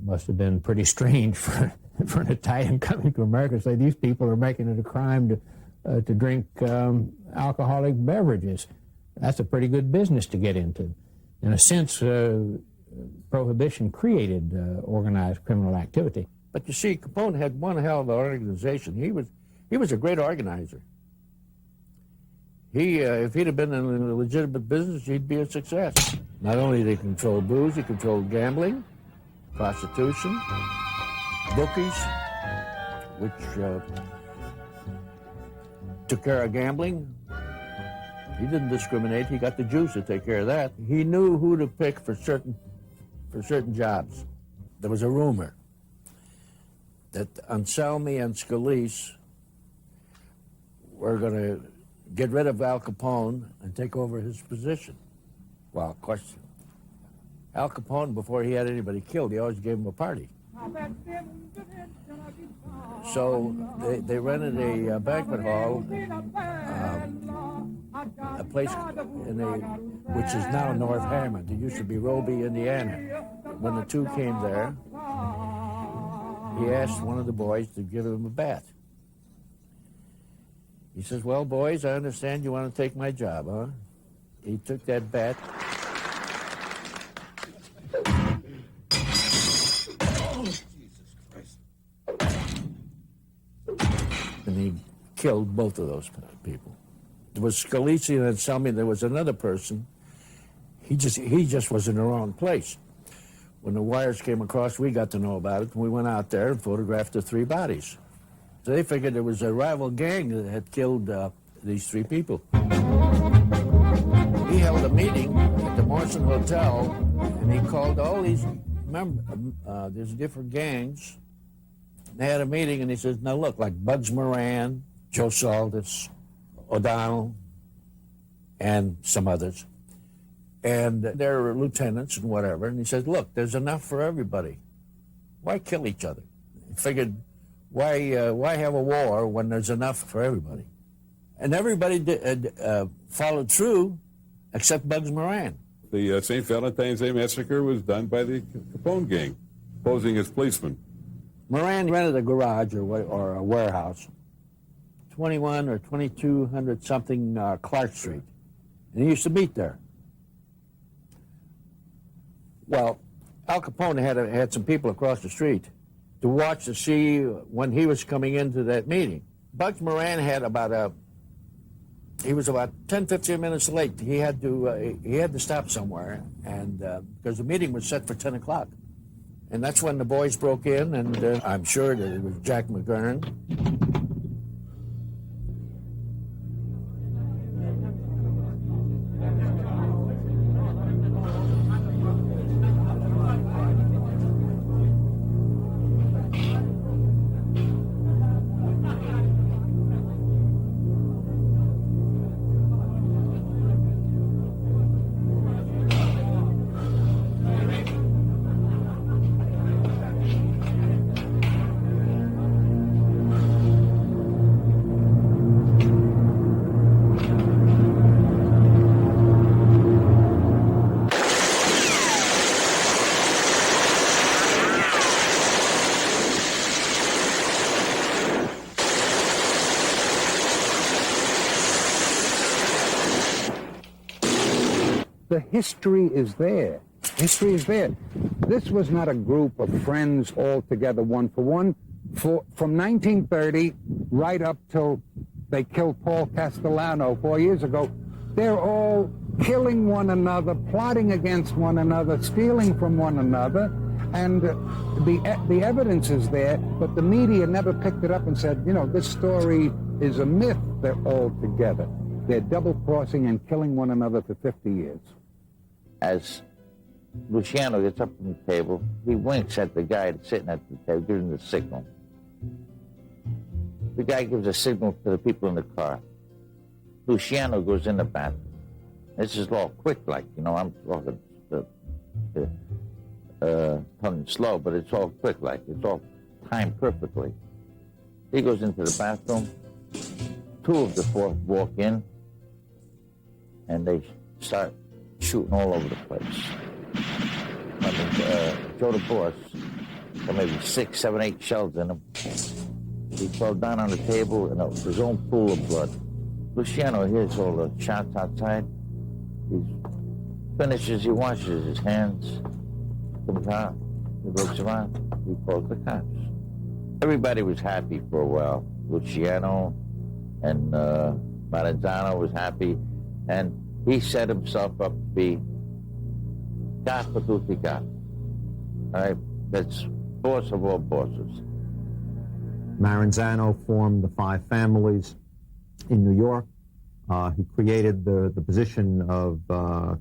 must have been pretty strange for an Italian coming to America to say these people are making it a crime to drink alcoholic beverages. That's a pretty good business to get into. In a sense, Prohibition created organized criminal activity. But you see, Capone had one hell of an organization. He was a great organizer. If he'd have been in a legitimate business, he'd be a success. Not only did he control booze, he controlled gambling, prostitution, bookies, which took care of gambling. He didn't discriminate. He got the Jews to take care of that. He knew who to pick for certain jobs. There was a rumor that Anselmi and Scalise were going to get rid of Al Capone and take over his position. Well, of course, Al Capone, before he had anybody killed, he always gave him a party. So they rented a banquet hall, a place which is now North Hammond. It used to be Roby, Indiana. When the two came there, he asked one of the boys to give him a bat. He says, "Well, boys, I understand you want to take my job, huh?" He took that bat. Oh, Jesus Christ. And he killed both of those people. There was Scalise and Anselmi. There was another person. He just was in the wrong place. When the wires came across, we got to know about it, and we went out there and photographed the three bodies. So they figured there was a rival gang that had killed these three people. He held a meeting at the Morrison Hotel, and he called all these there's different gangs. They had a meeting, and he says, "Now look, like Bugs Moran, Joe Saldis, O'Donnell, and some others. And they're lieutenants and whatever." And he says, "Look, there's enough for everybody. Why kill each other?" He figured, why have a war when there's enough for everybody? And everybody followed through except Bugs Moran. The St. Valentine's Day Massacre was done by the Capone gang, posing as policemen. Moran rented a garage or a warehouse, 21 or 2200 something Clark Street. And he used to meet there. Well, Al Capone had some people across the street to watch to see when he was coming into that meeting. Bugs Moran had he was about 10, 15 minutes late. He had to stop somewhere, and because the meeting was set for 10 o'clock. And that's when the boys broke in, and I'm sure that it was Jack McGurn. The history is there. History is there. This was not a group of friends all together one for one. From 1930 right up till they killed Paul Castellano 4 years ago, they're all killing one another, plotting against one another, stealing from one another, and the evidence is there, but the media never picked it up and said, you know, this story is a myth. They're all together. They're double-crossing and killing one another for 50 years. As Luciano gets up from the table, he winks at the guy that's sitting at the table, gives him the signal. The guy gives a signal to the people in the car. Luciano goes in the bathroom. This is all quick, like, you know, I'm talking tongue slow, but it's all quick, like, it's all timed perfectly. He goes into the bathroom. Two of the four walk in, and they start shooting all over the place. I mean, Joe the boss, there may be 6, 7, 8 shells in him. He fell down on the table in his own pool of blood. Luciano hears all the shots outside. He finishes, he washes his hands, comes out, he looks around, he calls the cops. Everybody was happy for a while. Luciano and Maranzano was happy, and he set himself up to be capo tutti capi. All right, that's boss of all bosses. Maranzano formed the 5 families in New York. He created the position of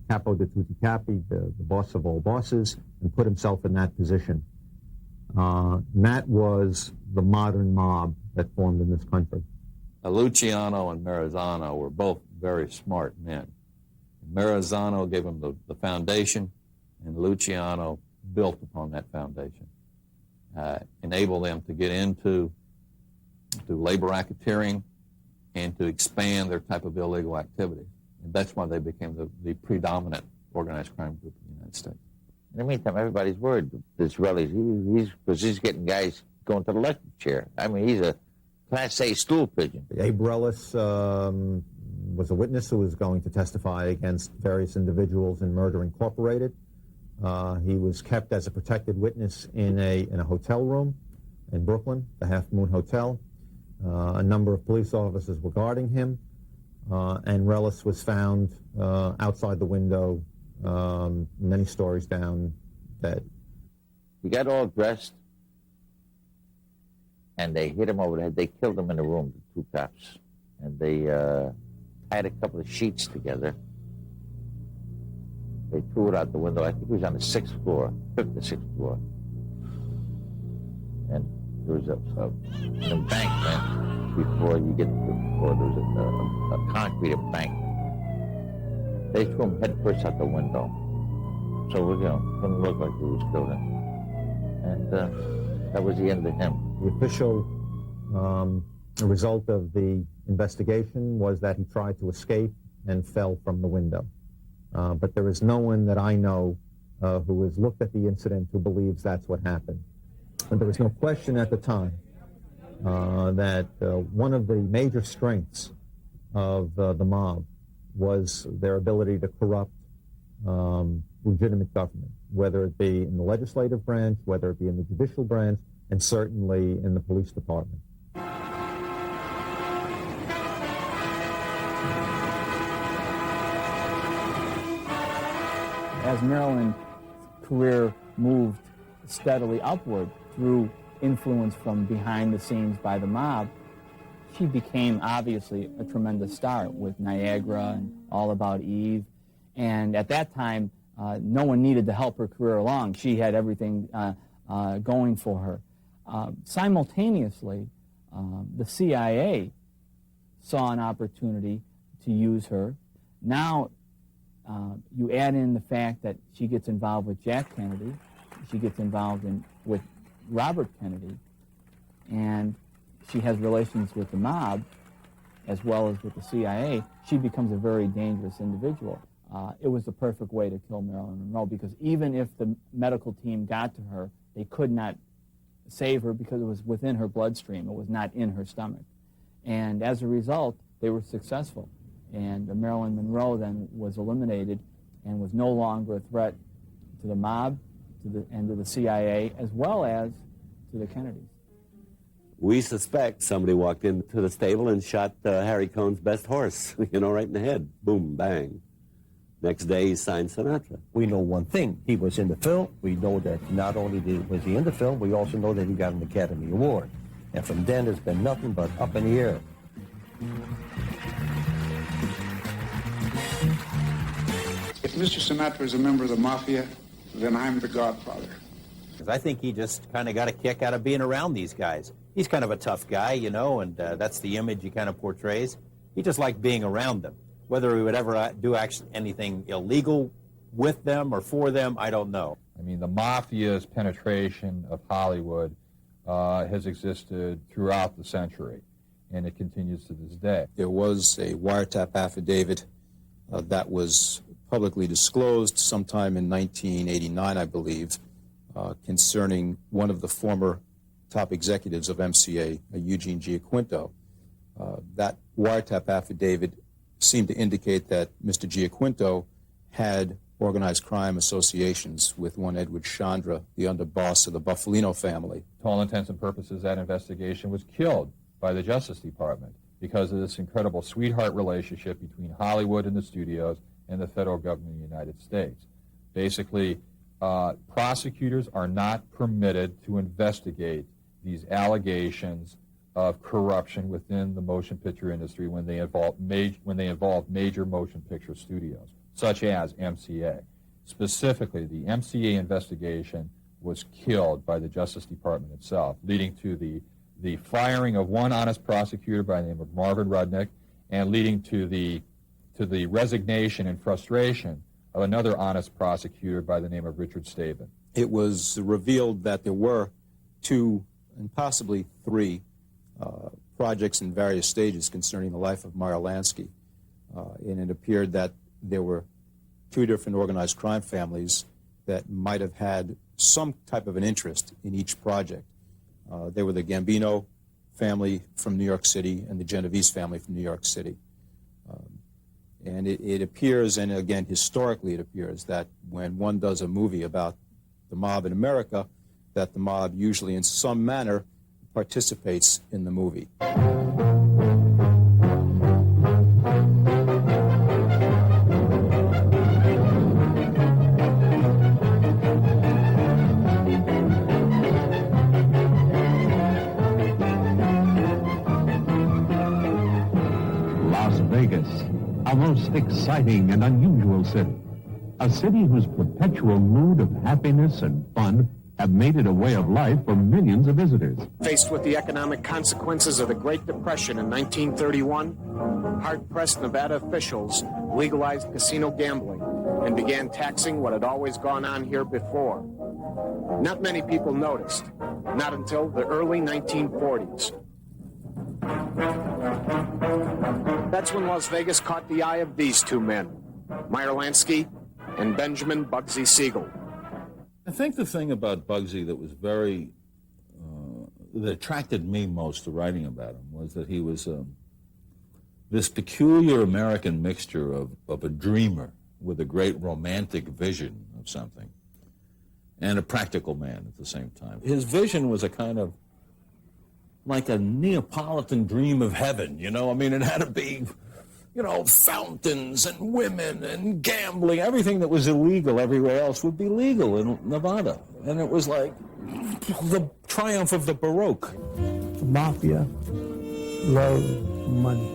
capo di tutti capi, the boss of all bosses, and put himself in that position. And that was the modern mob that formed in this country. Luciano and Maranzano were both very smart men. Maranzano gave them the foundation, and Luciano built upon that foundation. Enabled them to get into labor racketeering and to expand their type of illegal activity. And that's why they became the predominant organized crime group in the United States. In the meantime, everybody's worried this Relly's, because he's getting guys going to the electric chair. I mean, he's a Class A stool pigeon. Abe Rellis was a witness who was going to testify against various individuals in Murder Incorporated. He was kept as a protected witness in a hotel room in Brooklyn, the Half Moon Hotel. A number of police officers were guarding him, and Rellis was found outside the window, many stories down, dead. He got all dressed, and they hit him over the head. They killed him in the room, the 2 cops. And they tied a couple of sheets together. They threw it out the window. I think it was on the 5th or 6th floor. And there was an embankment before you get to the floor. There was a concrete embankment. They threw him head first out the window. So, you know, it didn't look like he was killed. And that was the end of him. The official result of the investigation was that he tried to escape and fell from the window. But there is no one that I know who has looked at the incident who believes that's what happened. And there was no question at the time that one of the major strengths of the mob was their ability to corrupt legitimate government, whether it be in the legislative branch, whether it be in the judicial branch, and certainly in the police department. As Marilyn's career moved steadily upward through influence from behind the scenes by the mob, she became obviously a tremendous star with Niagara and All About Eve. And at that time, no one needed to help her career along. She had everything going for her. Simultaneously, the CIA saw an opportunity to use her. Now, you add in the fact that she gets involved with Jack Kennedy, she gets involved with Robert Kennedy, and she has relations with the mob as well as with the CIA. She becomes a very dangerous individual. It was the perfect way to kill Marilyn Monroe, because even if the medical team got to her, they could not save her because it was within her bloodstream. It was not in her stomach. And as a result, they were successful. And Marilyn Monroe then was eliminated and was no longer a threat to the mob and to the CIA, as well as to the Kennedys. We suspect somebody walked into the stable and shot Harry Cohn's best horse, you know, right in the head. Boom, bang. Next day, he signed Sinatra. We know one thing. He was in the film. We know that not only was he in the film, we also know that he got an Academy Award. And from then, it's been nothing but up in the air. If Mr. Sinatra is a member of the Mafia, then I'm the godfather. I think he just kind of got a kick out of being around these guys. He's kind of a tough guy, you know, and that's the image he kind of portrays. He just liked being around them. Whether he would ever do anything illegal with them or for them, I don't know. I mean, the Mafia's penetration of Hollywood has existed throughout the century, and it continues to this day. There was a wiretap affidavit that was publicly disclosed sometime in 1989, I believe, concerning one of the former top executives of MCA, Eugene Giaquinto. That wiretap affidavit seemed to indicate that Mr. Giaquinto had organized crime associations with one Edward Chandra, the underboss of the Buffalino family. To all intents and purposes, that investigation was killed by the Justice Department because of this incredible sweetheart relationship between Hollywood and the studios and the federal government of the United States. Basically, prosecutors are not permitted to investigate these allegations of corruption within the motion picture industry when they involve major motion picture studios, such as MCA. Specifically, the MCA investigation was killed by the Justice Department itself, leading to the firing of one honest prosecutor by the name of Marvin Rudnick, and leading to the resignation and frustration of another honest prosecutor by the name of Richard Staben. It was revealed that there were 2 and possibly 3 projects in various stages concerning the life of Meyer Lansky. And it appeared that there were 2 different organized crime families that might have had some type of an interest in each project. They were the Gambino family from New York City and the Genovese family from New York City. And it appears, and again, historically it appears, that when one does a movie about the mob in America, that the mob usually in some manner participates in the movie. Las Vegas, a most exciting and unusual city. A city whose perpetual mood of happiness and fun have made it a way of life for millions of visitors. Faced with the economic consequences of the Great Depression in 1931, hard-pressed Nevada officials legalized casino gambling and began taxing what had always gone on here before. Not many people noticed, not until the early 1940s. That's when Las Vegas caught the eye of these 2 men, Meyer Lansky and Benjamin Bugsy Siegel. I think the thing about Bugsy that was that attracted me most to writing about him was that he was this peculiar American mixture of a dreamer with a great romantic vision of something and a practical man at the same time. His vision was a kind of like a Neapolitan dream of heaven, you know? I mean, it had to be, you know, fountains and women and gambling. Everything that was illegal everywhere else would be legal in Nevada. And it was like the triumph of the Baroque. The Mafia loves money.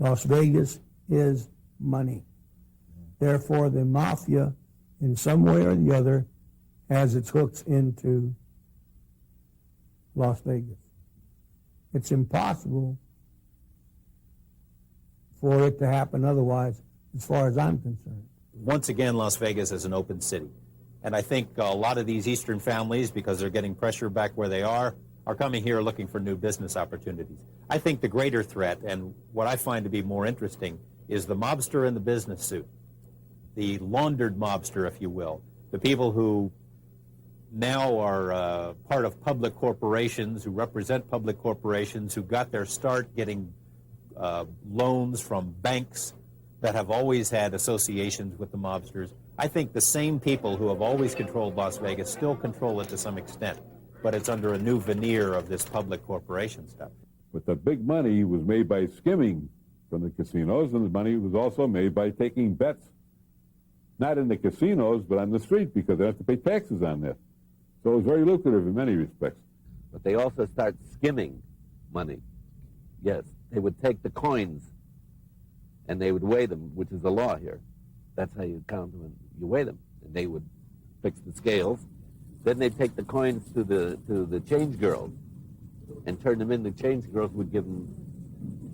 Las Vegas is money. Therefore, the Mafia, in some way or the other, has its hooks into Las Vegas. It's impossible for it to happen otherwise, as far as I'm concerned. Once again, Las Vegas is an open city. And I think a lot of these Eastern families, because they're getting pressure back where they are coming here looking for new business opportunities. I think the greater threat, and what I find to be more interesting, is the mobster in the business suit. The laundered mobster, if you will. The people who now are part of public corporations, who represent public corporations, who got their start getting loans from banks that have always had associations with the mobsters. I think the same people who have always controlled Las Vegas still control it to some extent, but it's under a new veneer of this public corporation stuff. But the big money was made by skimming from the casinos, and the money was also made by taking bets not in the casinos, but on the street, because they have to pay taxes on that. So it was very lucrative in many respects. But they also start skimming money. Yes, they would take the coins and they would weigh them, which is the law here. That's how you count them and you weigh them. And they would fix the scales. Then they'd take the coins to the change girls and turn them in. The change girls would give them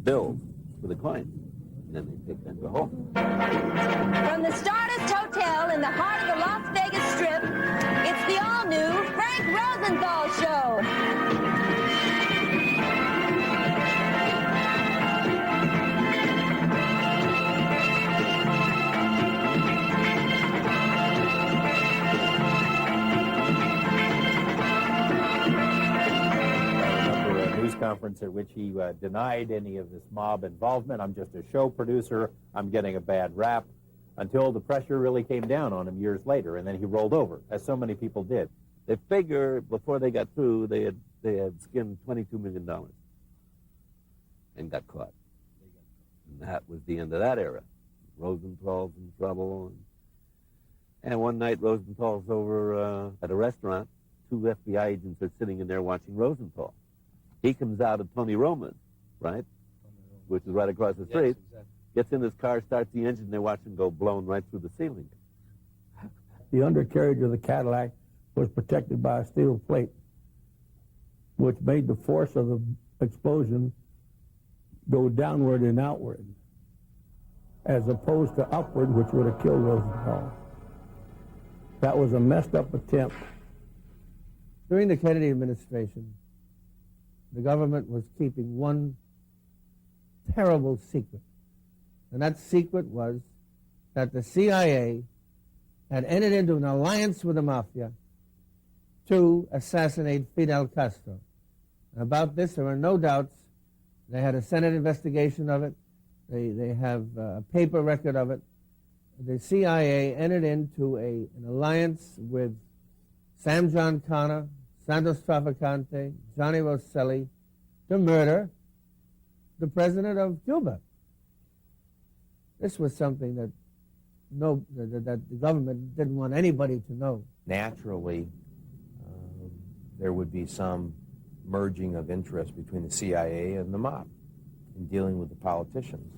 bills for the coins. And then they'd take them to go home. From the Stardust Hotel in the heart of the Las Vegas Strip, it's the all-new Frank Rosenthal Show. Conference at which he denied any of this mob involvement. I'm just a show producer. I'm getting a bad rap, until the pressure really came down on him years later, and then he rolled over, as so many people did. They figure before they got through, they had skimmed $22 million and got caught. And that was the end of that era. Rosenthal's in trouble. And one night, Rosenthal's over at a restaurant. 2 FBI agents are sitting in there watching Rosenthal. He comes out of Tony Roma's, right? Which is right across the street. Yes, exactly. Gets in his car, starts the engine, they watch him go blown right through the ceiling. The undercarriage of the Cadillac was protected by a steel plate, which made the force of the explosion go downward and outward, as opposed to upward, which would have killed Rosenthal. That was a messed up attempt. During the Kennedy administration, the government was keeping one terrible secret. And that secret was that the CIA had entered into an alliance with the Mafia to assassinate Fidel Castro. And about this, there are no doubts. They had a Senate investigation of it. They have a paper record of it. The CIA entered into an alliance with Sam John Connor, Santos Trafficante, Johnny Rosselli, to murder the president of Cuba. This was something that the government didn't want anybody to know. Naturally, there would be some merging of interest between the CIA and the mob in dealing with the politicians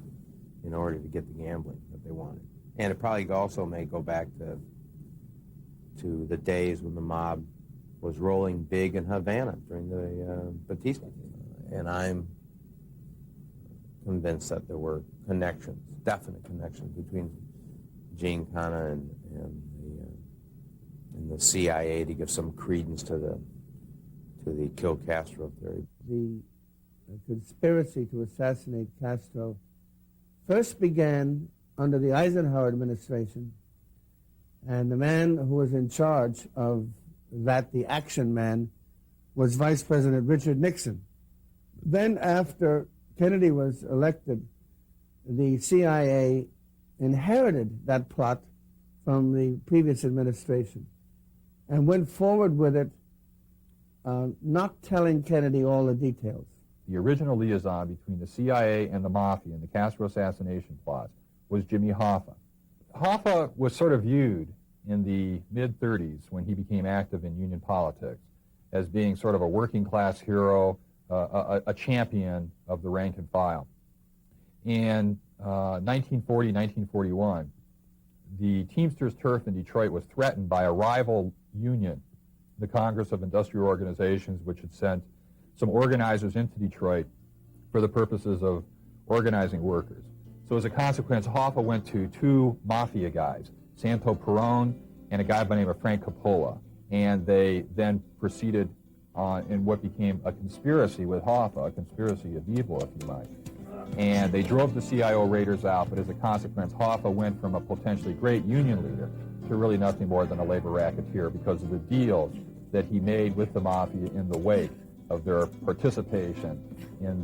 in order to get the gambling that they wanted. And it probably also may go back to the days when the mob was rolling big in Havana during the Batista. And I'm convinced that there were connections, definite connections between Gene Connor and the CIA to give some credence to the kill Castro theory. The conspiracy to assassinate Castro first began under the Eisenhower administration, and the man who was in charge of that, the action man, was Vice President Richard Nixon. Then after Kennedy was elected, the CIA inherited that plot from the previous administration and went forward with it, not telling Kennedy all the details. The original liaison between the CIA and the Mafia in the Castro assassination plot was Jimmy Hoffa. Hoffa was sort of viewed in the mid-30s when he became active in union politics as being sort of a working-class hero, a champion of the rank and file. In 1940, 1941, the Teamsters Turf in Detroit was threatened by a rival union, the Congress of Industrial Organizations, which had sent some organizers into Detroit for the purposes of organizing workers. So as a consequence, Hoffa went to 2 Mafia guys, Santo Perone and a guy by the name of Frank Coppola, and they then proceeded in what became a conspiracy with Hoffa, a conspiracy of evil, if you might. And they drove the CIO raiders out, but as a consequence, Hoffa went from a potentially great union leader to really nothing more than a labor racketeer because of the deals that he made with the Mafia in the wake of their participation in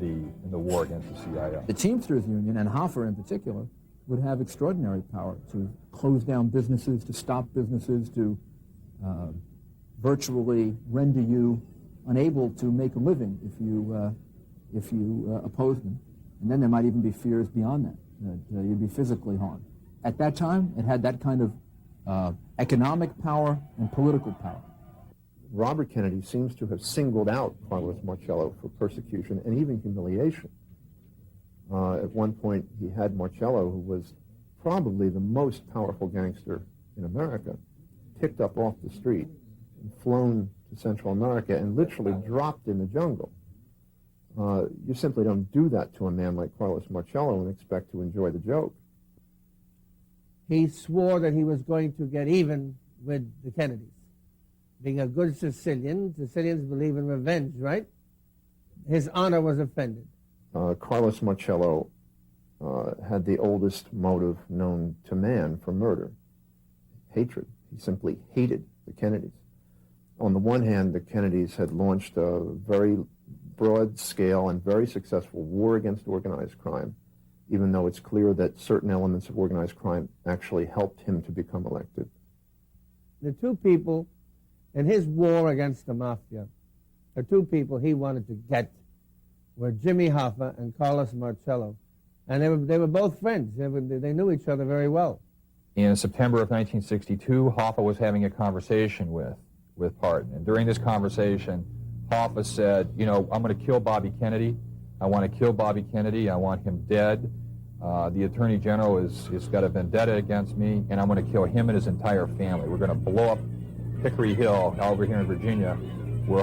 the war against the CIO. The Teamsters Union, and Hoffa in particular, would have extraordinary power to close down businesses, to stop businesses, to virtually render you unable to make a living if you oppose them. And then there might even be fears beyond that, that you'd be physically harmed. At that time, it had that kind of economic power and political power. Robert Kennedy seems to have singled out Carlos Marcello for persecution and even humiliation. At one point, he had Marcello, who was probably the most powerful gangster in America, picked up off the street and flown to Central America and literally dropped in the jungle. You simply don't do that to a man like Carlos Marcello and expect to enjoy the joke. He swore that he was going to get even with the Kennedys. Being a good Sicilian, Sicilians believe in revenge, right? His honor was offended. Carlos Marcello had the oldest motive known to man for murder, hatred. He simply hated the Kennedys. On the one hand, the Kennedys had launched a very broad-scale and very successful war against organized crime, even though it's clear that certain elements of organized crime actually helped him to become elected. The two people in his war against the Mafia, the two people he wanted to get were Jimmy Hoffa and Carlos Marcello. And they were both friends. They knew each other very well. In September of 1962, Hoffa was having a conversation with Parton. And during this conversation, Hoffa said, you know, I'm going to kill Bobby Kennedy. I want to kill Bobby Kennedy. I want him dead. The Attorney General has got a vendetta against me, and I'm going to kill him and his entire family. We're going to blow up Hickory Hill over here in Virginia, where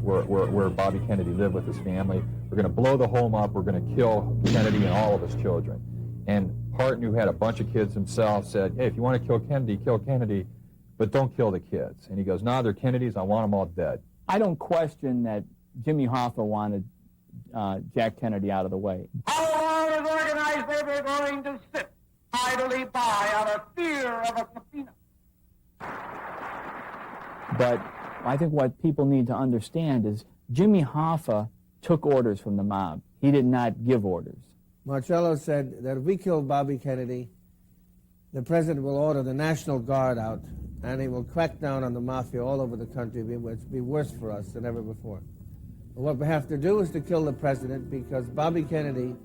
where Bobby Kennedy lived with his family. We're going to blow the home up. We're going to kill Kennedy and all of his children. And Parton, who had a bunch of kids himself, said, hey, if you want to kill Kennedy, but don't kill the kids. And he goes, nah, they're Kennedys. I want them all dead. I don't question that Jimmy Hoffa wanted Jack Kennedy out of the way. How long is organized labor going to sit idly by out of fear of a subpoena? But I think what people need to understand is Jimmy Hoffa took orders from the mob. He did not give orders. Marcello said that if we kill Bobby Kennedy, the president will order the National Guard out, and he will crack down on the Mafia all over the country. It will be worse for us than ever before. But what we have to do is to kill the president, because Bobby Kennedy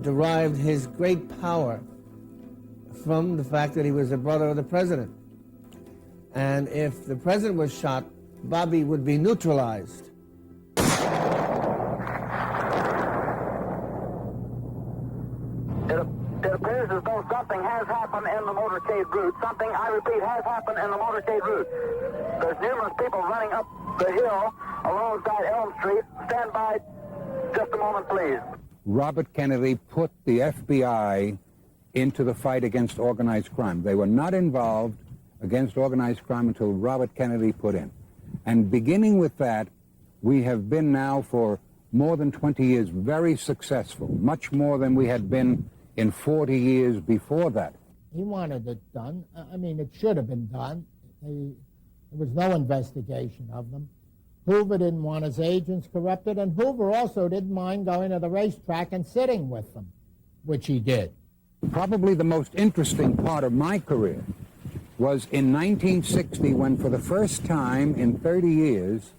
derived his great power from the fact that he was a brother of the president. And if the president was shot, Bobby would be neutralized. It appears as though something has happened in the motorcade route. Something, I repeat, has happened in the motorcade route. There's numerous people running up the hill alongside Elm Street. Stand by just a moment, please. Robert Kennedy put the FBI into the fight against organized crime. They were not involved against organized crime until Robert Kennedy put in. And beginning with that, we have been now for more than 20 years very successful, much more than we had been in 40 years before that. He wanted it done. I mean, it should have been done. There was no investigation of them. Hoover didn't want his agents corrupted, and Hoover also didn't mind going to the racetrack and sitting with them, which he did. Probably the most interesting part of my career was in 1960 when, for the first time in 30 years,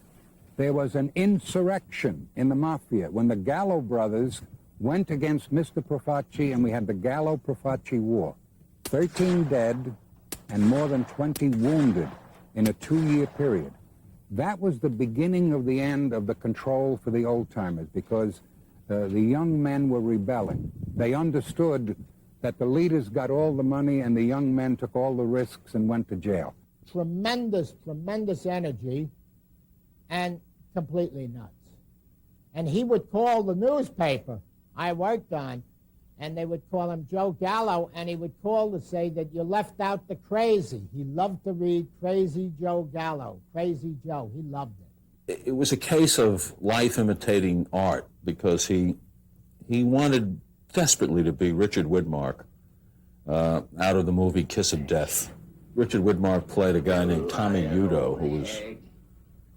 there was an insurrection in the Mafia, when the Gallo brothers went against Mr. Profaci, and we had the Gallo-Profaci War. 13 dead and more than 20 wounded in a 2-year period. That was the beginning of the end of the control for the old-timers, because the young men were rebelling. They understood that the leaders got all the money and the young men took all the risks and went to jail. Tremendous, tremendous energy and completely nuts. And he would call the newspaper I worked on, and they would call him Joe Gallo, and he would call to say that you left out the crazy. He loved to read Crazy Joe Gallo, Crazy Joe. He loved it. It was a case of life imitating art, because he wanted desperately to be Richard Widmark out of the movie Kiss of Death. Richard Widmark played a guy named Tommy Udo, who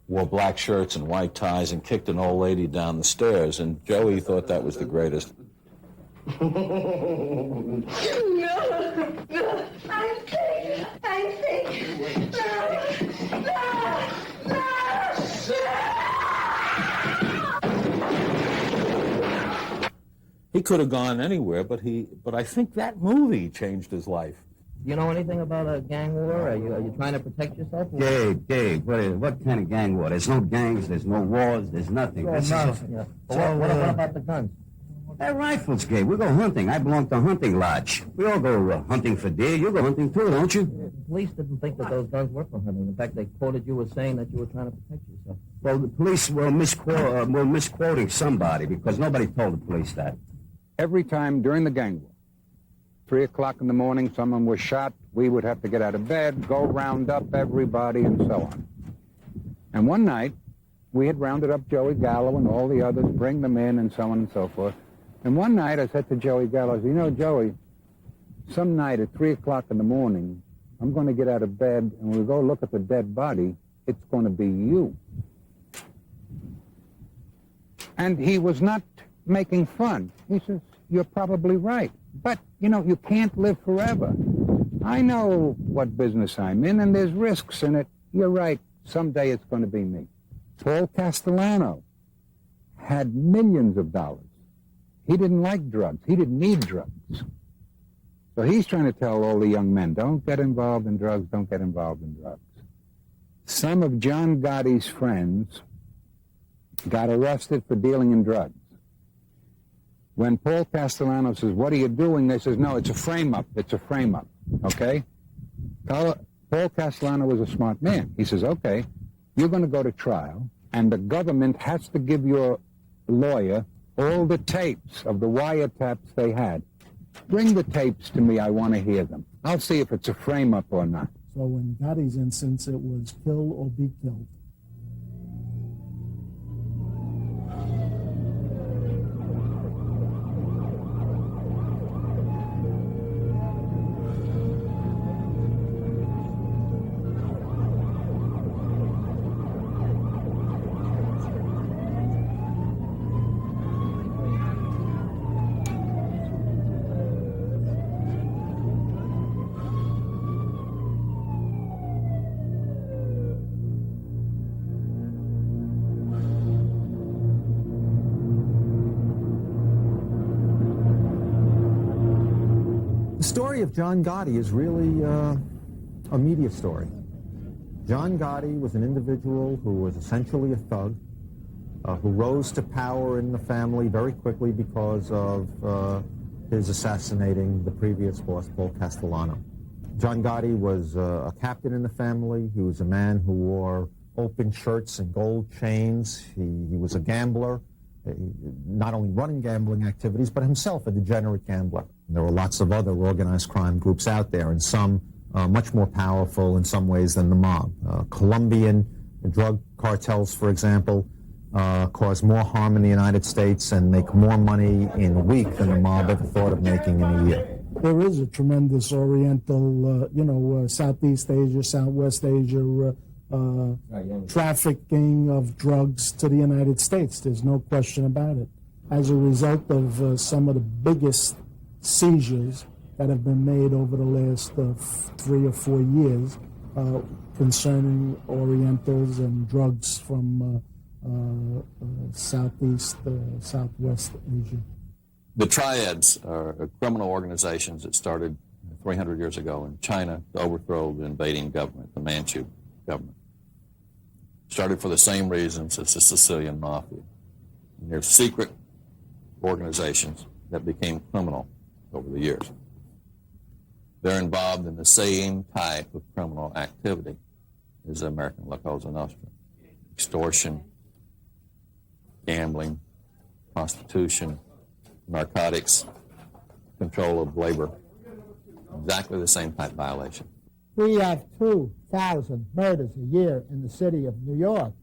wore black shirts and white ties and kicked an old lady down the stairs, and Joey thought that was the greatest. No, I'm sick. I'm sick. He could have gone anywhere, but I think that movie changed his life. you know anything about a gang war? Are you trying to protect yourself? Gabe, what kind of gang war? There's no gangs, there's no wars, there's nothing. Well, Yeah. what about the guns? They're rifles, Gabe. We go hunting. I belong to a hunting lodge. We all go hunting for deer. You go hunting too, don't you? The police didn't think that those guns were for hunting. In fact, they quoted you as saying that you were trying to protect yourself. Well, the police were misquoting somebody because nobody told the police that. Every time during the gang war, 3 o'clock in the morning, someone was shot, we would have to get out of bed, go round up everybody, and so on. And one night, we had rounded up Joey Gallo and all the others, bring them in, and so on and so forth. And one night, I said to Joey Gallo, you know, Joey, some night at 3 o'clock in the morning, I'm going to get out of bed, and we'll go look at the dead body. It's going to be you. And he was not making fun. He says, you're probably right. But, you know, you can't live forever. I know what business I'm in, and there's risks in it. You're right. Someday it's going to be me. Paul Castellano had millions of dollars. He didn't like drugs. He didn't need drugs. So he's trying to tell all the young men, don't get involved in drugs, don't get involved in drugs. Some of John Gotti's friends got arrested for dealing in drugs. When Paul Castellano says, what are you doing? They says, no, it's a frame-up. It's a frame-up, okay? Paul Castellano was a smart man. He says, okay, you're going to go to trial, and the government has to give your lawyer all the tapes of the wiretaps they had. Bring the tapes to me. I want to hear them. I'll see if it's a frame-up or not. So in Gotti's instance, it was kill or be killed. The story of John Gotti is really a media story. John Gotti was an individual who was essentially a thug, who rose to power in the family very quickly because of his assassinating the previous boss, Paul Castellano. John Gotti was a captain in the family. He was a man who wore open shirts and gold chains. He was a gambler, not only running gambling activities, but himself a degenerate gambler. And there were lots of other organized crime groups out there, and some much more powerful in some ways than the mob. Colombian drug cartels, for example, cause more harm in the United States and make more money in a week than the mob ever thought of making in a year. There is a tremendous Oriental, Southeast Asia, Southwest Asia, trafficking of drugs to the United States. There's no question about it. As a result of some of the biggest seizures that have been made over the last 3 or 4 years concerning Orientals and drugs from Southeast, Southwest Asia. The triads are criminal organizations that started 300 years ago in China to overthrow the invading government, the Manchu government. Started for the same reasons as the Sicilian Mafia. And they're secret organizations that became criminal over the years. They're involved in the same type of criminal activity as the American La Cosa Nostra. Extortion, gambling, prostitution, narcotics, control of labor. Exactly the same type of violation. We have 2,000 murders a year in the city of New York.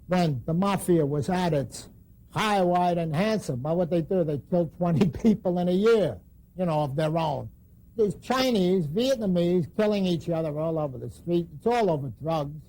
When the Mafia was at its high, wide, and handsome, by what they do, they kill 20 people in a year, of their own. There's Chinese, Vietnamese killing each other all over the street. It's all over drugs.